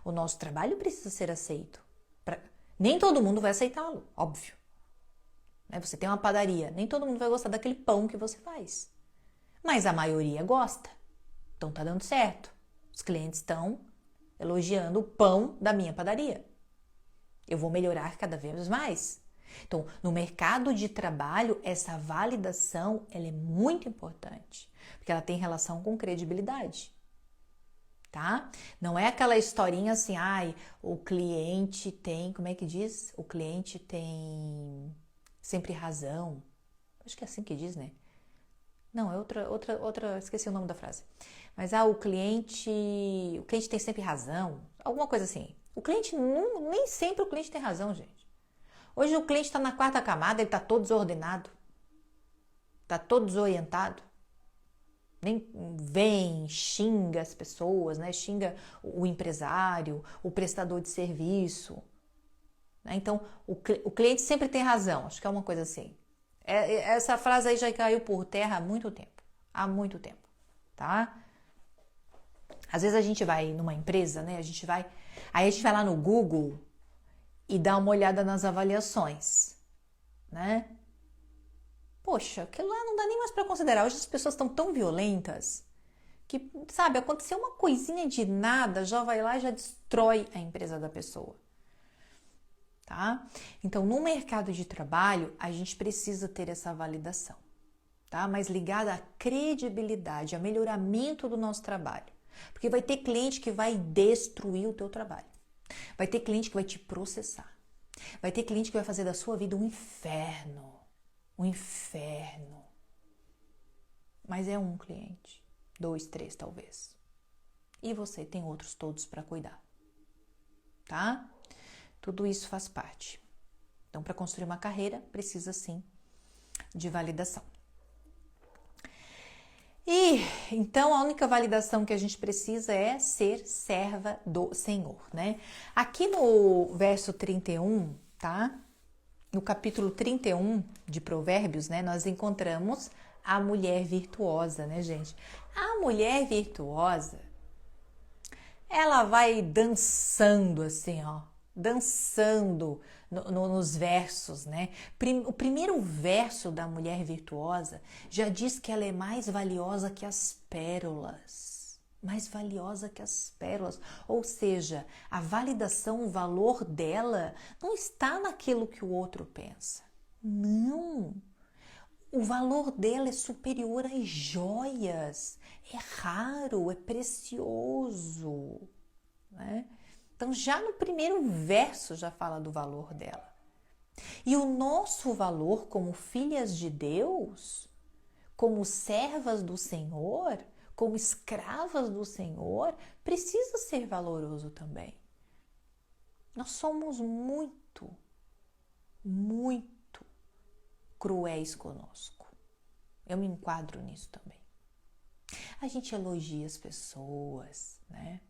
O nosso trabalho precisa ser aceito. Nem todo mundo vai aceitá-lo, óbvio. Você tem uma padaria, nem todo mundo vai gostar daquele pão que você faz. Mas a maioria gosta. Então tá dando certo. Os clientes estão elogiando o pão da minha padaria. Eu vou melhorar cada vez mais. Então, no mercado de trabalho, essa validação ela é muito importante, porque ela tem relação com credibilidade. Tá? Não é aquela historinha assim, o cliente tem, como é que diz? O cliente tem sempre razão. Acho que é assim que diz, né? Não, é outra, esqueci o nome da frase. Mas o cliente tem sempre razão, alguma coisa assim. O cliente, nem sempre o cliente tem razão, gente. Hoje o cliente está na quarta camada, ele está todo desordenado, está todo desorientado. Nem vem, xinga as pessoas, né? Xinga o empresário, o prestador de serviço. Né? Então, o cliente sempre tem razão, acho que é uma coisa assim. Essa frase aí já caiu por terra há muito tempo, tá? Às vezes a gente vai numa empresa, né? Aí a gente vai lá no Google e dá uma olhada nas avaliações, né? Poxa, aquilo lá não dá nem mais para considerar. Hoje as pessoas estão tão violentas que, sabe, aconteceu uma coisinha de nada, já vai lá e já destrói a empresa da pessoa. Tá? Então, no mercado de trabalho, a gente precisa ter essa validação, tá? Mas ligada à credibilidade, a melhoramento do nosso trabalho. Porque vai ter cliente que vai destruir o teu trabalho. Vai ter cliente que vai te processar. Vai ter cliente que vai fazer da sua vida um inferno. Um inferno. Mas é um cliente. 2, 3 talvez. E você tem outros todos para cuidar. Tá? Tudo isso faz parte. Então, para construir uma carreira, precisa sim de validação. E então a única validação que a gente precisa é ser serva do Senhor, né? Aqui no verso 31, tá? No capítulo 31 de Provérbios, né, nós encontramos a mulher virtuosa, né, gente? A mulher virtuosa, ela vai dançando assim, ó, dançando nos versos, né? O primeiro verso da mulher virtuosa já diz que ela é mais valiosa que as pérolas. mais valiosa que as pérolas. Ou seja, a validação, o valor dela não está naquilo que o outro pensa. Não. O valor dela é superior às joias. É raro, é precioso, né? Então, já no primeiro verso já fala do valor dela. E o nosso valor como filhas de Deus, como servas do Senhor, como escravas do Senhor, precisa ser valoroso também. Nós somos muito, muito cruéis conosco. Eu me enquadro nisso também. A gente elogia as pessoas, né?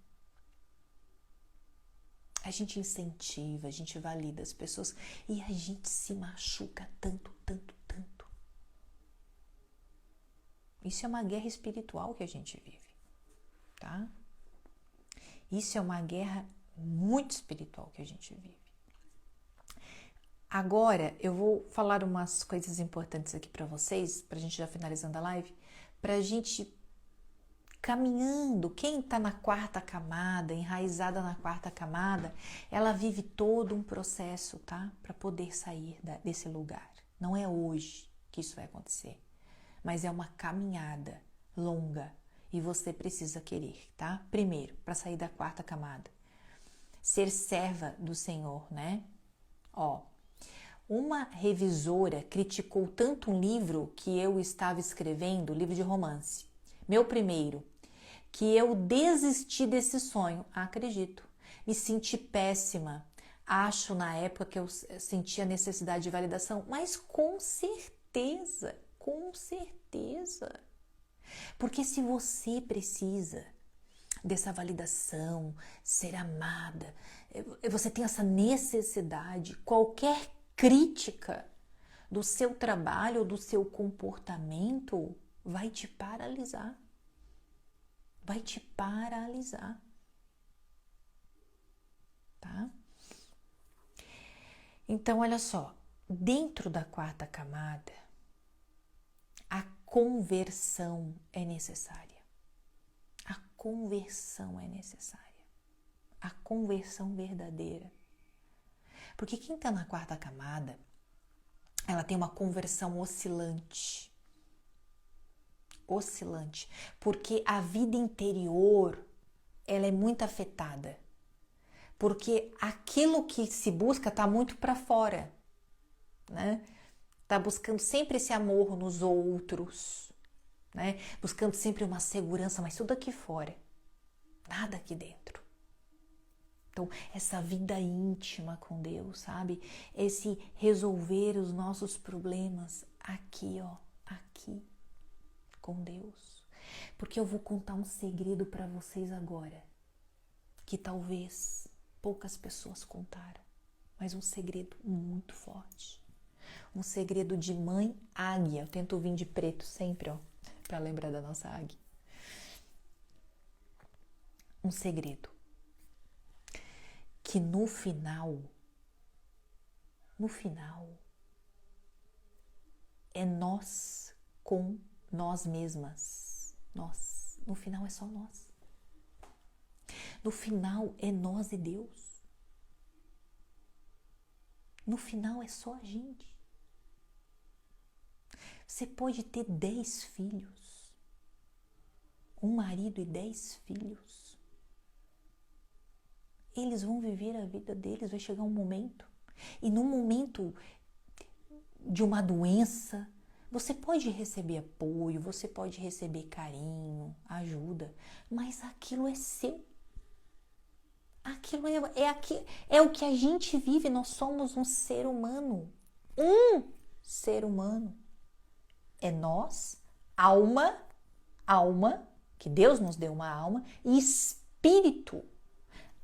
A gente incentiva, a gente valida as pessoas e a gente se machuca tanto, tanto, tanto. Isso é uma guerra espiritual que a gente vive, tá? Isso é uma guerra muito espiritual que a gente vive. Agora, eu vou falar umas coisas importantes aqui para vocês, pra gente já finalizando a live, pra gente caminhando. Quem está na quarta camada, enraizada na quarta camada, ela vive todo um processo, tá? Para poder sair desse lugar. Não é hoje que isso vai acontecer, mas é uma caminhada longa e você precisa querer, tá? Primeiro, para sair da quarta camada, ser serva do Senhor, né? Ó, uma revisora criticou tanto um livro que eu estava escrevendo, livro de romance, meu primeiro, que eu desisti desse sonho. Acredito. Me senti péssima. Acho na época que eu sentia necessidade de validação, mas com certeza, com certeza. Porque se você precisa dessa validação, ser amada, você tem essa necessidade, qualquer crítica do seu trabalho ou do seu comportamento vai te paralisar. Vai te paralisar, tá? Então, olha só, dentro da quarta camada, a conversão é necessária. A conversão é necessária. A conversão verdadeira. Porque quem está na quarta camada, ela tem uma conversão oscilante. Porque a vida interior, ela é muito afetada. Porque aquilo que se busca está muito para fora, né? Tá buscando sempre esse amor nos outros, né? Buscando sempre uma segurança, mas tudo aqui fora, nada aqui dentro. Então, essa vida íntima com Deus, sabe? Esse resolver os nossos problemas aqui, ó, aqui, com Deus. Porque eu vou contar um segredo para vocês agora, que talvez poucas pessoas contaram, mas um segredo muito forte. Um segredo de mãe águia. Eu tento vir de preto sempre, ó, para lembrar da nossa águia. Um segredo que no final é nós com nós mesmas. Nós. No final é só nós. No final é nós e Deus. No final é só a gente. Você pode ter 10 filhos, um marido e 10 filhos. Eles vão viver a vida deles, vai chegar um momento. E no momento de uma doença, você pode receber apoio, você pode receber carinho, ajuda, mas aquilo é seu. Aquilo é o que a gente vive, nós somos um ser humano. Um ser humano. É nós, alma, que Deus nos deu uma alma, e espírito.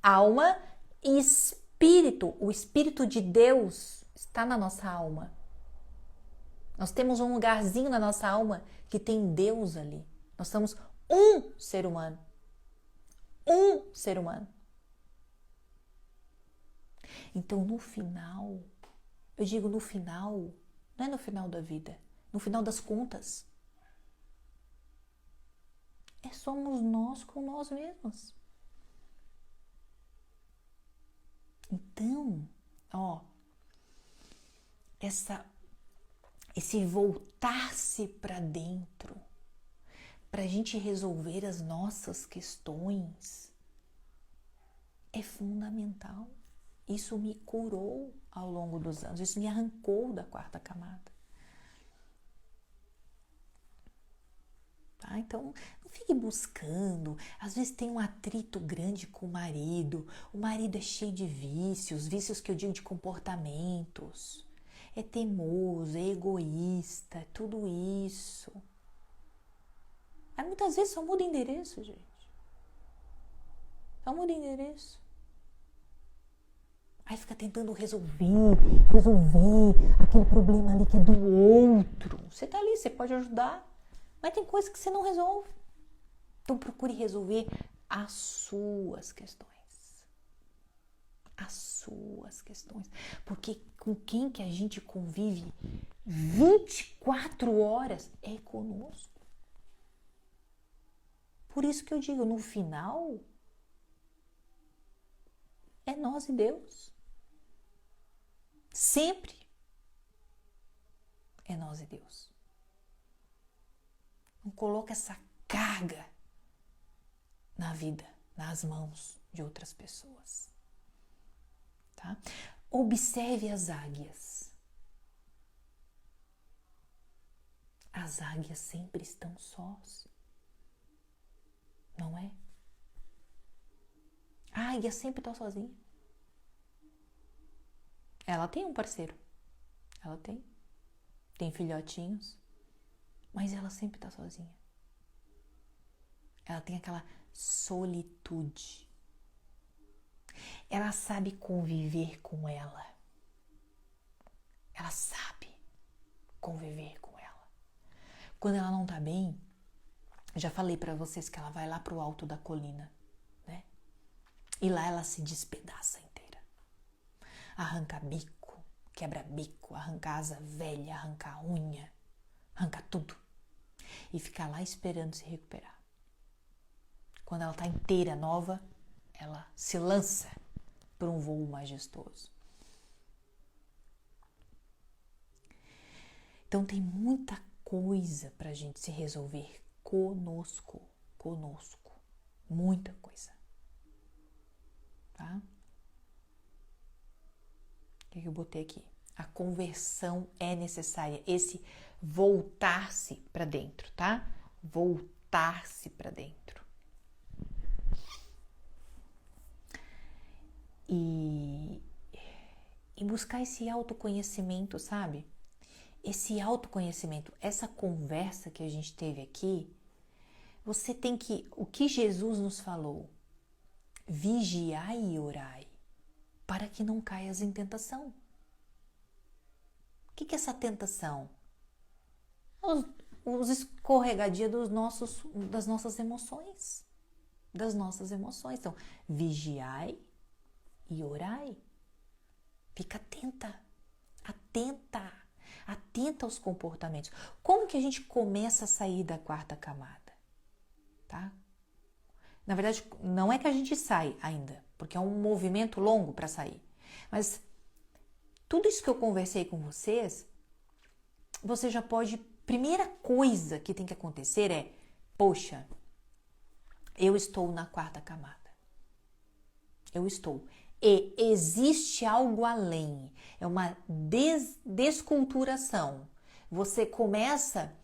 Alma e espírito. O Espírito de Deus está na nossa alma. Nós temos um lugarzinho na nossa alma que tem Deus ali. Nós somos um ser humano. Um ser humano. Então, no final, eu digo no final, não é no final da vida, no final das contas, somos nós com nós mesmos. Então, esse voltar-se para dentro, para a gente resolver as nossas questões, é fundamental. Isso me curou ao longo dos anos, isso me arrancou da quarta camada. Tá? Então, não fique buscando. Às vezes tem um atrito grande com o marido é cheio de vícios que eu digo de comportamentos. É teimoso, é egoísta, é tudo isso. Aí muitas vezes só muda endereço, gente. Só muda endereço. Aí fica tentando resolver aquele problema ali que é do outro. Você tá ali, você pode ajudar, mas tem coisa que você não resolve. Então procure resolver as suas questões. As suas questões. Porque com quem que a gente convive 24 horas é conosco. Por isso que eu digo, no final, é nós e Deus. Sempre é nós e Deus. Não coloca essa carga na vida, nas mãos de outras pessoas. Tá? Observe as águias. As águias sempre estão sós. Não é? A águia sempre está sozinha. Ela tem um parceiro. Ela tem. Tem filhotinhos. Mas ela sempre está sozinha. Ela tem aquela solitude. Ela sabe conviver com ela. Ela sabe conviver com ela. Quando ela não está bem, já falei para vocês que ela vai lá pro alto da colina, né? E lá ela se despedaça inteira. Arranca bico, quebra bico, arranca asa velha, arranca unha, arranca tudo. E fica lá esperando se recuperar. Quando ela tá inteira, nova, ela se lança para um voo majestoso. Então tem muita coisa para a gente se resolver conosco. Muita coisa. Tá? O que eu botei aqui? A conversão é necessária. Esse voltar-se para dentro, tá? Voltar-se para dentro. E buscar esse autoconhecimento, sabe? Esse autoconhecimento, essa conversa que a gente teve aqui, você tem que, o que Jesus nos falou, vigiai e orai, para que não caias em tentação. O que é essa tentação? Os escorregadios das nossas emoções. Então, vigiai e orai. Fica atenta aos comportamentos. Como que a gente começa a sair da quarta camada? Tá? Na verdade, não é que a gente sai ainda, porque é um movimento longo para sair. Mas tudo isso que eu conversei com vocês, você já pode... Primeira coisa que tem que acontecer é, poxa, eu estou na quarta camada. Eu estou. E existe algo além. É uma desculturação. Você começa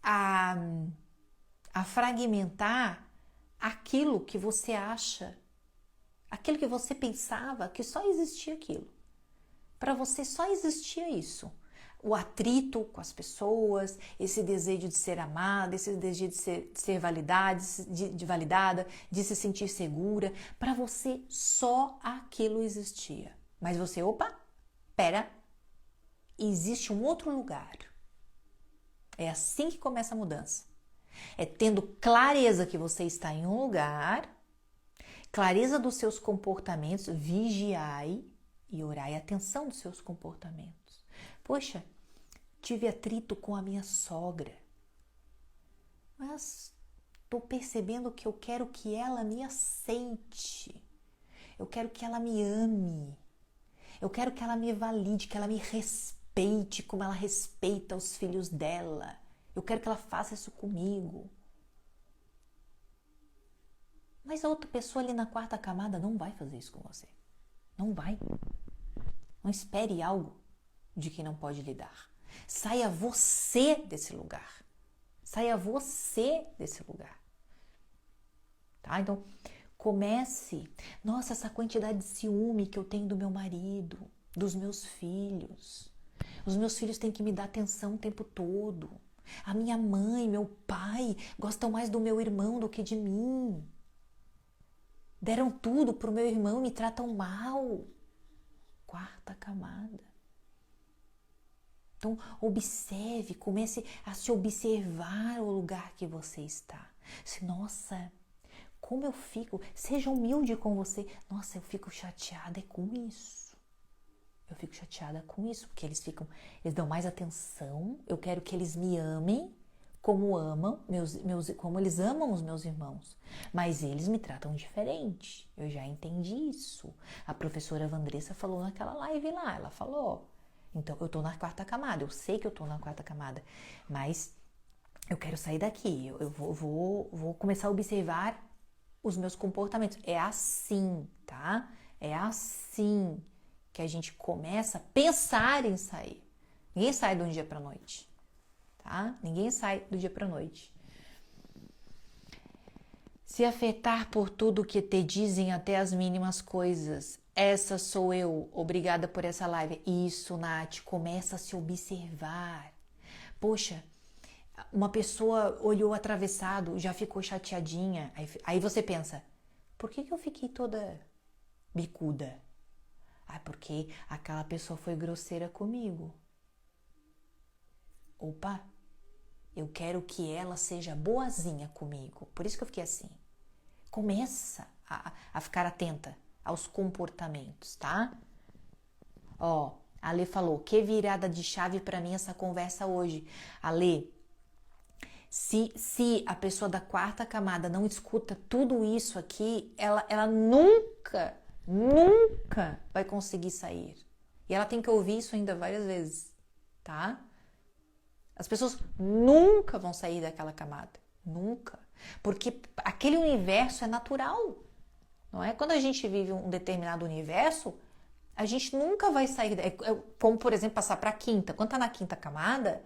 a fragmentar aquilo que você acha, aquilo que você pensava que só existia aquilo. Para você só existia isso. O atrito com as pessoas, esse desejo de ser amada, esse desejo de ser validada, de se sentir segura. Para você só aquilo existia. Mas você, pera, existe um outro lugar. É assim que começa a mudança. É tendo clareza que você está em um lugar, clareza dos seus comportamentos, vigiai e orai, atenção dos seus comportamentos. Poxa, tive atrito com a minha sogra, mas Tô percebendo que eu quero que ela me aceite. Eu quero que ela me ame. Eu quero que ela me valide, que ela me respeite como ela respeita os filhos dela. Eu quero que ela faça isso comigo. Mas a outra pessoa ali na quarta camada não vai fazer isso com você. Não vai. Não espere algo de quem não pode lidar. Saia você desse lugar. Saia você desse lugar. Tá? Então, comece. Nossa, essa quantidade de ciúme que eu tenho do meu marido, dos meus filhos. Os meus filhos têm que me dar atenção o tempo todo. A minha mãe, meu pai gostam mais do meu irmão do que de mim. Deram tudo pro meu irmão e me tratam mal. Quarta camada. Então, observe, comece a se observar o lugar que você está. Nossa, como eu fico, seja humilde com você. Nossa, eu fico chateada com isso. Eu fico chateada com isso, porque eles dão mais atenção. Eu quero que eles me amem como amam como eles amam os meus irmãos. Mas eles me tratam diferente. Eu já entendi isso. A professora Vandressa falou naquela live lá, ela falou, então eu tô na quarta camada, eu sei que eu tô na quarta camada, mas eu quero sair daqui, eu vou começar a observar os meus comportamentos. É assim, tá? É assim que a gente começa a pensar em sair. Ninguém sai de um dia para noite, tá? Ninguém sai do dia para noite. Se afetar por tudo que te dizem, até as mínimas coisas. Essa sou eu. Obrigada por essa live. Isso, Nath, começa a se observar. Poxa, uma pessoa olhou atravessado, já ficou chateadinha. Aí você pensa, por que eu fiquei toda bicuda? Ah, porque aquela pessoa foi grosseira comigo. Opa, eu quero que ela seja boazinha comigo. Por isso que eu fiquei assim. Começa a ficar atenta aos comportamentos, tá? Ó, a Lê falou, que virada de chave para mim essa conversa hoje. A Lê, se a pessoa da quarta camada não escuta tudo isso aqui, ela nunca vai conseguir sair. E ela tem que ouvir isso ainda várias vezes, tá? As pessoas nunca vão sair daquela camada. Nunca. Porque aquele universo é natural. Não é? Quando a gente vive um determinado universo, a gente nunca vai sair. Como, por exemplo, passar para a quinta. Quando está na quinta camada,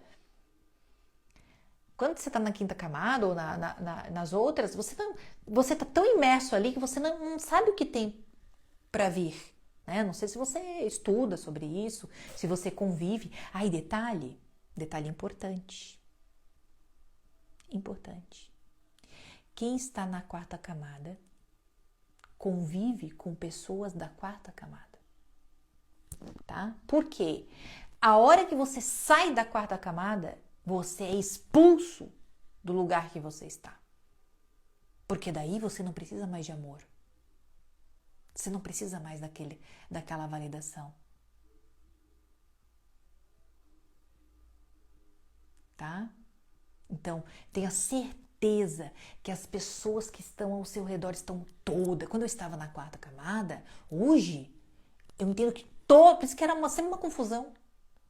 quando você está na quinta camada ou nas outras, você está tão imerso ali que você não sabe o que tem para vir. Né? Não sei se você estuda sobre isso, se você convive. Aí, detalhe importante. Importante. Quem está na quarta camada convive com pessoas da quarta camada, tá? Por quê? A hora que você sai da quarta camada, você é expulso do lugar que você está. Porque daí você não precisa mais de amor. Você não precisa mais daquela validação. Tá? Então, tenha certeza que as pessoas que estão ao seu redor estão todas. Quando eu estava na quarta camada, hoje, eu entendo que por isso que era sempre uma confusão.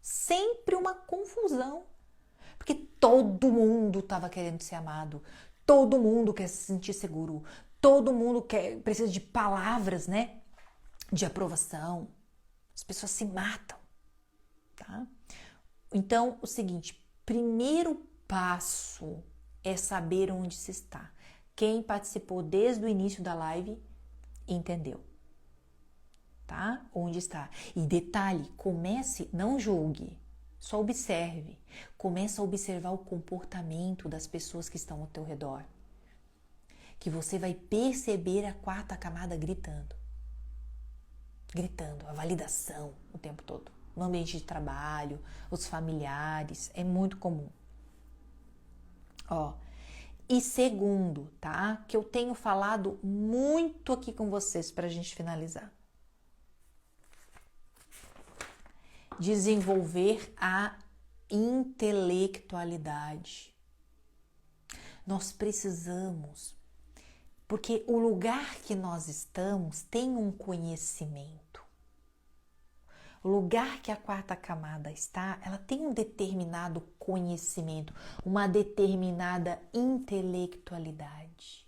Sempre uma confusão. Porque todo mundo estava querendo ser amado. Todo mundo quer se sentir seguro. Todo mundo precisa de palavras, né? De aprovação. As pessoas se matam. Tá? Então, o seguinte, primeiro passo é saber onde se está. Quem participou desde o início da live entendeu, tá? Onde está. E detalhe, comece, não julgue, só observe. Comece a observar o comportamento das pessoas que estão ao teu redor. Que você vai perceber a quarta camada gritando. Gritando, a validação o tempo todo. No ambiente de trabalho, os familiares, é muito comum. Ó, e segundo, tá? Que eu tenho falado muito aqui com vocês pra gente finalizar. Desenvolver a intelectualidade. Nós precisamos, porque o lugar que nós estamos tem um conhecimento. O lugar que a quarta camada está, ela tem um determinado conhecimento, uma determinada intelectualidade.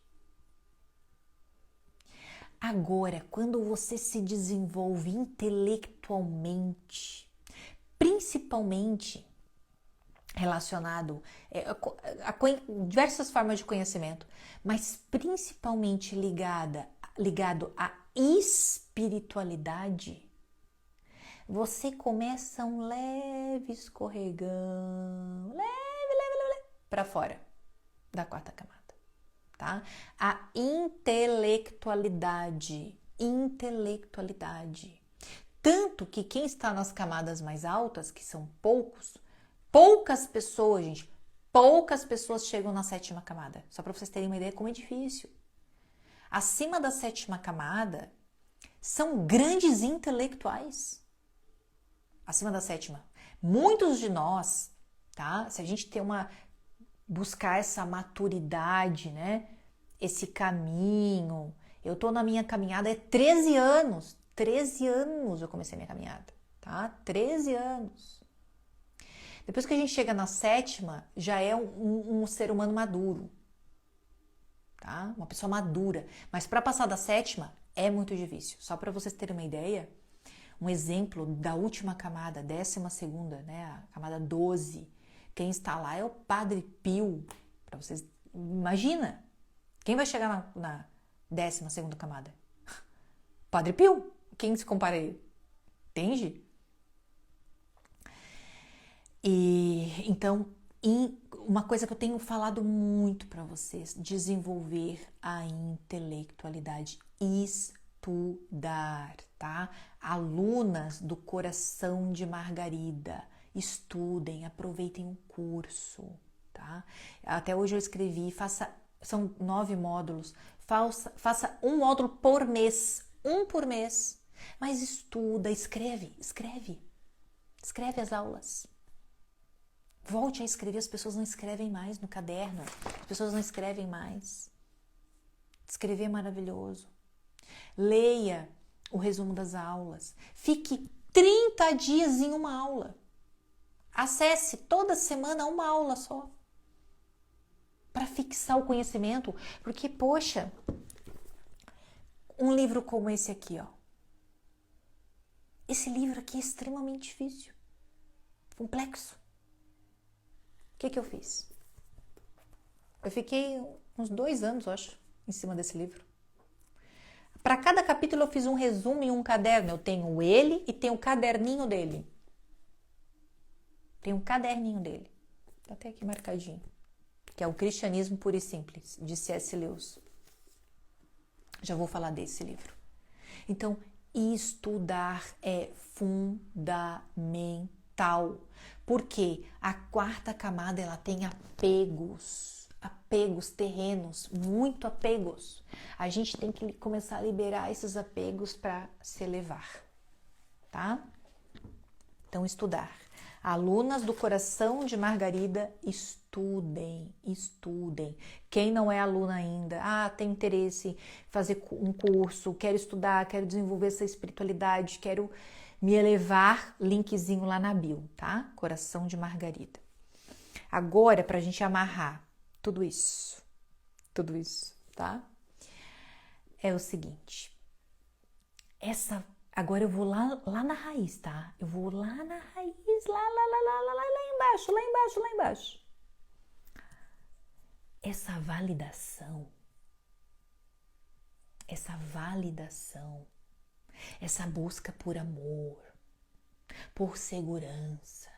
Agora, quando você se desenvolve intelectualmente, principalmente relacionado a diversas formas de conhecimento, mas principalmente ligado à espiritualidade, você começa um leve escorregão, leve, para fora da quarta camada, tá? A intelectualidade. Tanto que quem está nas camadas mais altas, que são poucas pessoas, gente, poucas pessoas chegam na sétima camada. Só para vocês terem uma ideia como é difícil. Acima da sétima camada, são grandes intelectuais. Acima da sétima. Muitos de nós, tá? Se a gente buscar essa maturidade, né? Esse caminho. Eu tô na minha caminhada há 13 anos. 13 anos eu comecei a minha caminhada, tá? 13 anos. Depois que a gente chega na sétima, já é um ser humano maduro, tá? Uma pessoa madura. Mas para passar da sétima é muito difícil. Só para vocês terem uma ideia, um exemplo da última camada, 12ª, né? A camada 12. Quem está lá é o Padre Pio. Para vocês, imagina, quem vai chegar na 12ª camada? Padre Pio. Quem se compara a ele? Entende? E então, uma coisa que eu tenho falado muito para vocês, desenvolver a intelectualidade, estudar, tá? Alunas do Coração de Margarida, estudem, aproveitem o curso, tá? Até hoje eu escrevi, são 9 módulos, faça um módulo por mês, um por mês, mas estuda, escreve as aulas. Volte a escrever, as pessoas não escrevem mais no caderno, as pessoas não escrevem mais. Escrever é maravilhoso. Leia o resumo das aulas. Fique 30 dias em uma aula. Acesse toda semana uma aula só. Para fixar o conhecimento. Porque, poxa, um livro como esse aqui, ó. Esse livro aqui é extremamente difícil. Complexo. O que eu fiz? Eu fiquei uns 2 anos, eu acho, em cima desse livro. Para cada capítulo eu fiz um resumo em um caderno. Eu tenho ele e tenho o caderninho dele. Tem um caderninho dele. Tá até aqui marcadinho. Que é o Cristianismo Puro e Simples, de C.S. Lewis. Já vou falar desse livro. Então, estudar é fundamental. Porque a quarta camada ela tem apegos terrenos, muito apegos. A gente tem que começar a liberar esses apegos para se elevar, tá? Então, estudar. Alunas do Coração de Margarida, estudem. Quem não é aluna ainda, tem interesse em fazer um curso, quero estudar, quero desenvolver essa espiritualidade, quero me elevar, linkzinho lá na bio, tá? Coração de Margarida. Agora, pra gente amarrar tudo isso, tá? É o seguinte, agora eu vou lá na raiz, tá? Eu vou lá na raiz, lá embaixo. Essa validação, essa busca por amor, por segurança,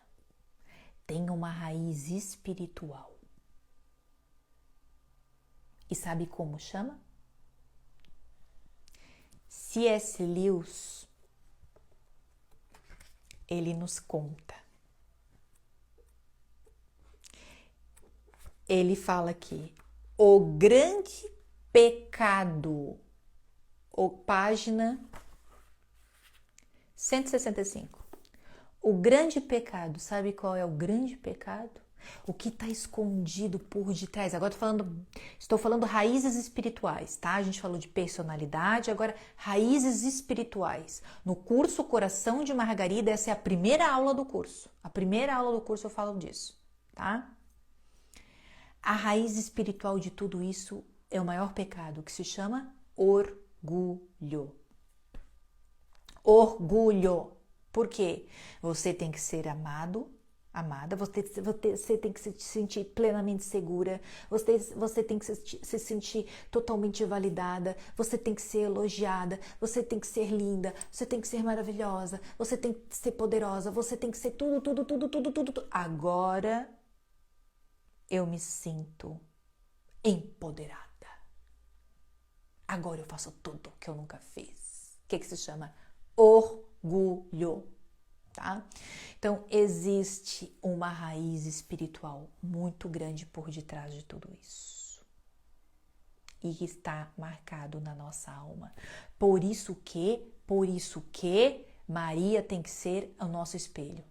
tem uma raiz espiritual. E sabe como chama? C.S. Lewis, ele nos conta. Ele fala aqui, o grande pecado, página 165. O grande pecado, sabe qual é o grande pecado? O que está escondido por detrás? Agora estou falando raízes espirituais, tá? A gente falou de personalidade, agora raízes espirituais. No curso Coração de Margarida, essa é a primeira aula do curso. A primeira aula do curso eu falo disso, tá? A raiz espiritual de tudo isso é o maior pecado, que se chama orgulho. Orgulho. Por quê? Você tem que ser amado, amada, você tem que se sentir plenamente segura, você tem que se sentir totalmente validada, você tem que ser elogiada, você tem que ser linda, você tem que ser maravilhosa, você tem que ser poderosa, você tem que ser tudo. Agora eu me sinto empoderada. Agora eu faço tudo que eu nunca fiz. O que se chama orgulho, tá? Então, existe uma raiz espiritual muito grande por detrás de tudo isso. E que está marcado na nossa alma. Por isso que Maria tem que ser o nosso espelho.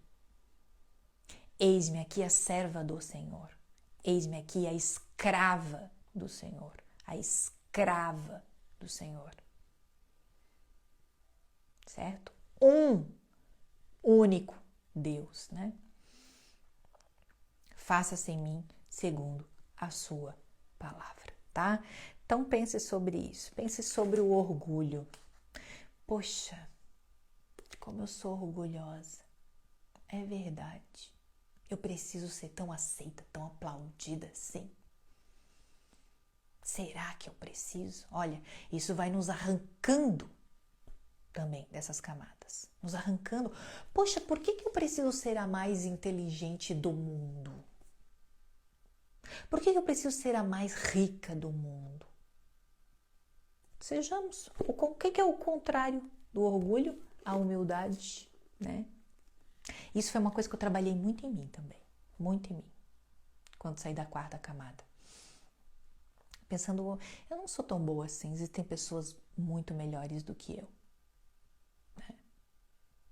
Eis-me aqui a serva do Senhor. Eis-me aqui a escrava do Senhor. A escrava do Senhor. Certo? Um único Deus, né? Faça-se em mim segundo a sua palavra, tá? Então pense sobre isso, pense sobre o orgulho. Poxa, como eu sou orgulhosa. É verdade. Eu preciso ser tão aceita, tão aplaudida assim. Será que eu preciso? Olha, isso vai nos arrancando também dessas camadas, nos arrancando. Poxa, por que eu preciso ser a mais inteligente do mundo? Por que eu preciso ser a mais rica do mundo? Sejamos. O que é o contrário do orgulho? A humildade, né? Isso foi uma coisa que eu trabalhei muito em mim também, muito em mim, quando saí da quarta camada. Pensando, eu não sou tão boa assim, existem pessoas muito melhores do que eu.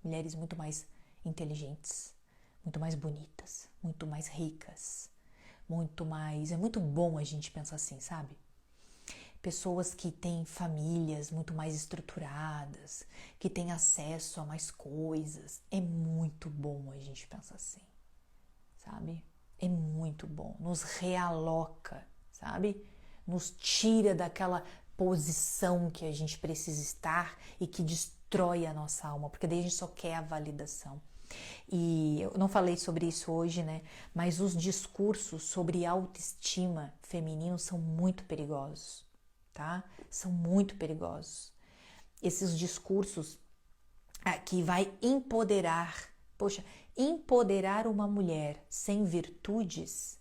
Mulheres muito mais inteligentes, muito mais bonitas, muito mais ricas, muito mais... É muito bom a gente pensar assim, sabe? Pessoas que têm famílias muito mais estruturadas, que têm acesso a mais coisas. É muito bom a gente pensar assim, sabe? É muito bom. Nos realoca, sabe? Nos tira daquela posição que a gente precisa estar e que destrói a nossa alma, porque daí a gente só quer a validação. E eu não falei sobre isso hoje, né? Mas os discursos sobre autoestima feminino são muito perigosos, tá? São muito perigosos. Esses discursos que vai empoderar, poxa, empoderar uma mulher sem virtudes,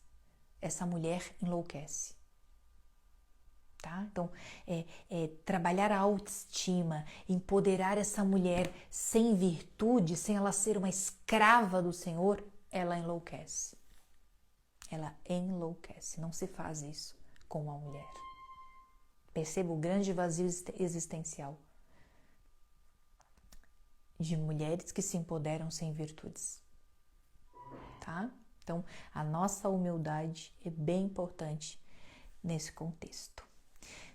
essa mulher enlouquece. Tá? Então, trabalhar a autoestima, empoderar essa mulher sem virtude, sem ela ser uma escrava do Senhor, ela enlouquece. Ela enlouquece. Não se faz isso com uma mulher. Perceba o grande vazio existencial de mulheres que se empoderam sem virtudes. Tá? Então, a nossa humildade é bem importante nesse contexto.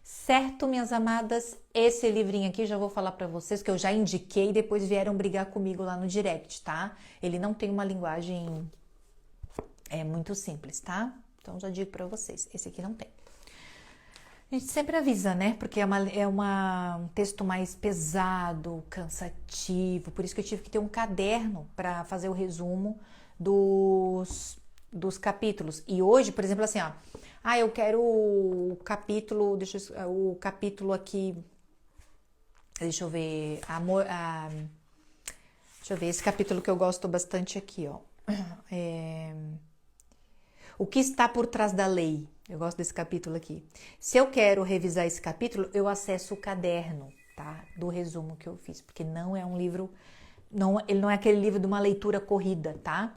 Certo, minhas amadas? Esse livrinho aqui já vou falar para vocês que eu já indiquei e depois vieram brigar comigo lá no direct, tá? Ele não tem uma linguagem muito simples, tá? Então já digo para vocês, esse aqui não tem. A gente sempre avisa, né? Porque é um texto mais pesado, cansativo, por isso que eu tive que ter um caderno para fazer o resumo dos capítulos. E hoje, por exemplo, assim, ó, eu quero o capítulo, o capítulo aqui, deixa eu ver, deixa eu ver, esse capítulo que eu gosto bastante aqui, ó, o que está por trás da lei, eu gosto desse capítulo aqui. Se eu quero revisar esse capítulo, eu acesso o caderno, tá, do resumo que eu fiz, porque não é um livro, ele não é aquele livro de uma leitura corrida, tá?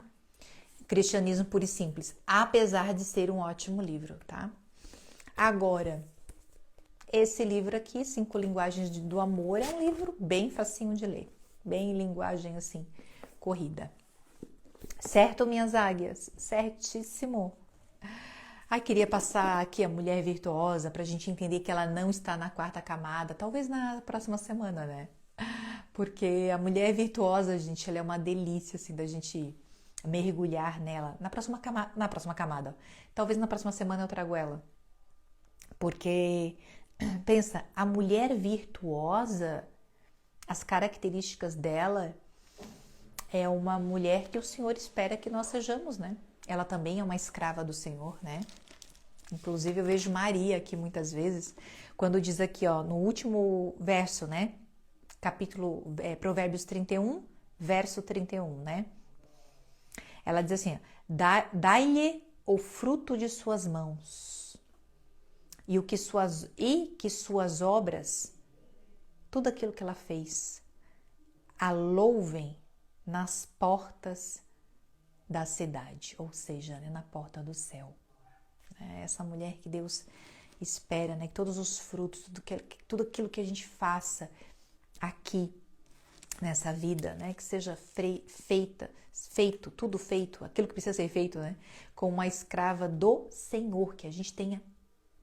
Cristianismo Puro e Simples, apesar de ser um ótimo livro, tá? Agora, esse livro aqui, 5 Linguagens do Amor, é um livro bem facinho de ler, bem linguagem assim, corrida. Certo, minhas águias? Certíssimo. Ai, queria passar aqui a mulher virtuosa para a gente entender que ela não está na quarta camada, talvez na próxima semana, né? Porque a mulher virtuosa, gente, ela é uma delícia, assim, da gente mergulhar nela. Na próxima camada. Talvez na próxima semana eu trago ela. Porque, pensa, a mulher virtuosa, as características dela é uma mulher que o Senhor espera que nós sejamos, né? Ela também é uma escrava do Senhor, né? Inclusive eu vejo Maria aqui muitas vezes, quando diz aqui, ó, no último verso, né? Provérbios 31, verso 31, né? Ela diz assim, ó, dai-lhe o fruto de suas mãos e que suas obras, tudo aquilo que ela fez, a louvem nas portas da cidade, ou seja, né, na porta do céu. É essa mulher que Deus espera, né, que todos os frutos, tudo aquilo que a gente faça aqui nessa vida, né, que seja tudo feito, aquilo que precisa ser feito, né, com uma escrava do Senhor, que a gente tenha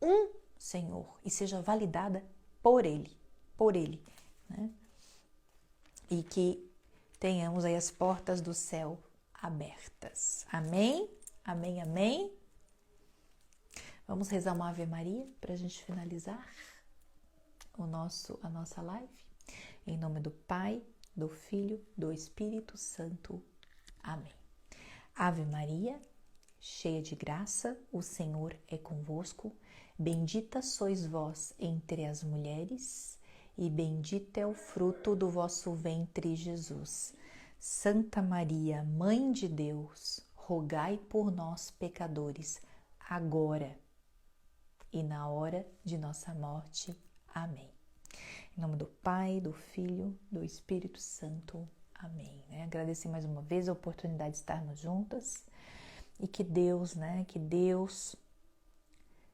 um Senhor e seja validada por Ele, né, e que tenhamos aí as portas do céu abertas. Amém? Amém, amém. Vamos rezar uma Ave Maria para a gente finalizar a nossa live. Em nome do Pai, do Filho, do Espírito Santo. Amém. Ave Maria, cheia de graça, o Senhor é convosco. Bendita sois vós entre as mulheres, e bendito é o fruto do vosso ventre, Jesus. Santa Maria, Mãe de Deus, rogai por nós, pecadores, agora e na hora de nossa morte. Amém. Em nome do Pai, do Filho, do Espírito Santo. Amém. Agradecer mais uma vez a oportunidade de estarmos juntas e que Deus,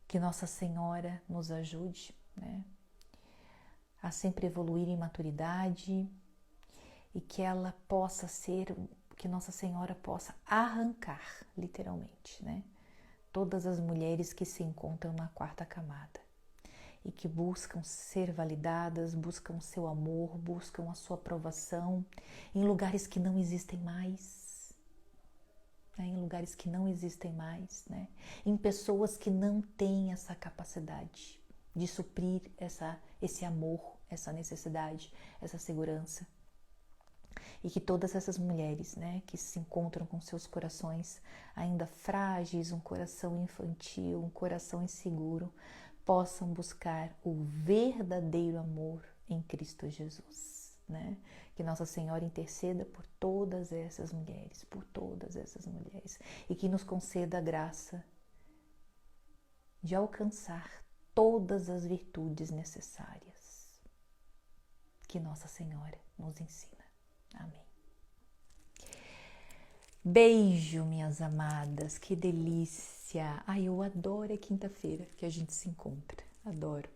que Nossa Senhora nos ajude, né, a sempre evoluir em maturidade e que ela possa que Nossa Senhora possa arrancar, literalmente, né, todas as mulheres que se encontram na quarta camada e que buscam ser validadas, buscam seu amor, buscam a sua aprovação em lugares que não existem mais, né? Em lugares que não existem mais, né? Em pessoas que não têm essa capacidade de suprir esse amor, essa necessidade, essa segurança. E que todas essas mulheres, né, que se encontram com seus corações ainda frágeis, um coração infantil, um coração inseguro, possam buscar o verdadeiro amor em Cristo Jesus, né? Que Nossa Senhora interceda por todas essas mulheres, e que nos conceda a graça de alcançar todas as virtudes necessárias que Nossa Senhora nos ensina. Amém. Beijo, minhas amadas, que delícia! Ai, eu adoro a quinta-feira que a gente se encontra, adoro.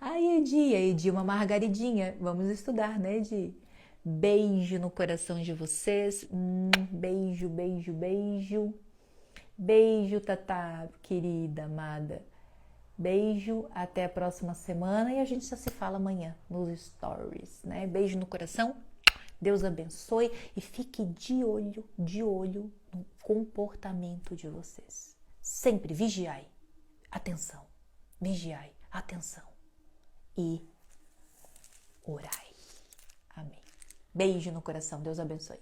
Ai, Edi, uma margaridinha, vamos estudar, né, Edi? Beijo no coração de vocês, beijo, beijo, beijo. Beijo, Tatá, querida, amada. Beijo, até a próxima semana e a gente já se fala amanhã nos stories, né? Beijo no coração. Deus abençoe e fique de olho no comportamento de vocês. Sempre vigiai, atenção, vigiai, atenção e orai. Amém. Beijo no coração, Deus abençoe.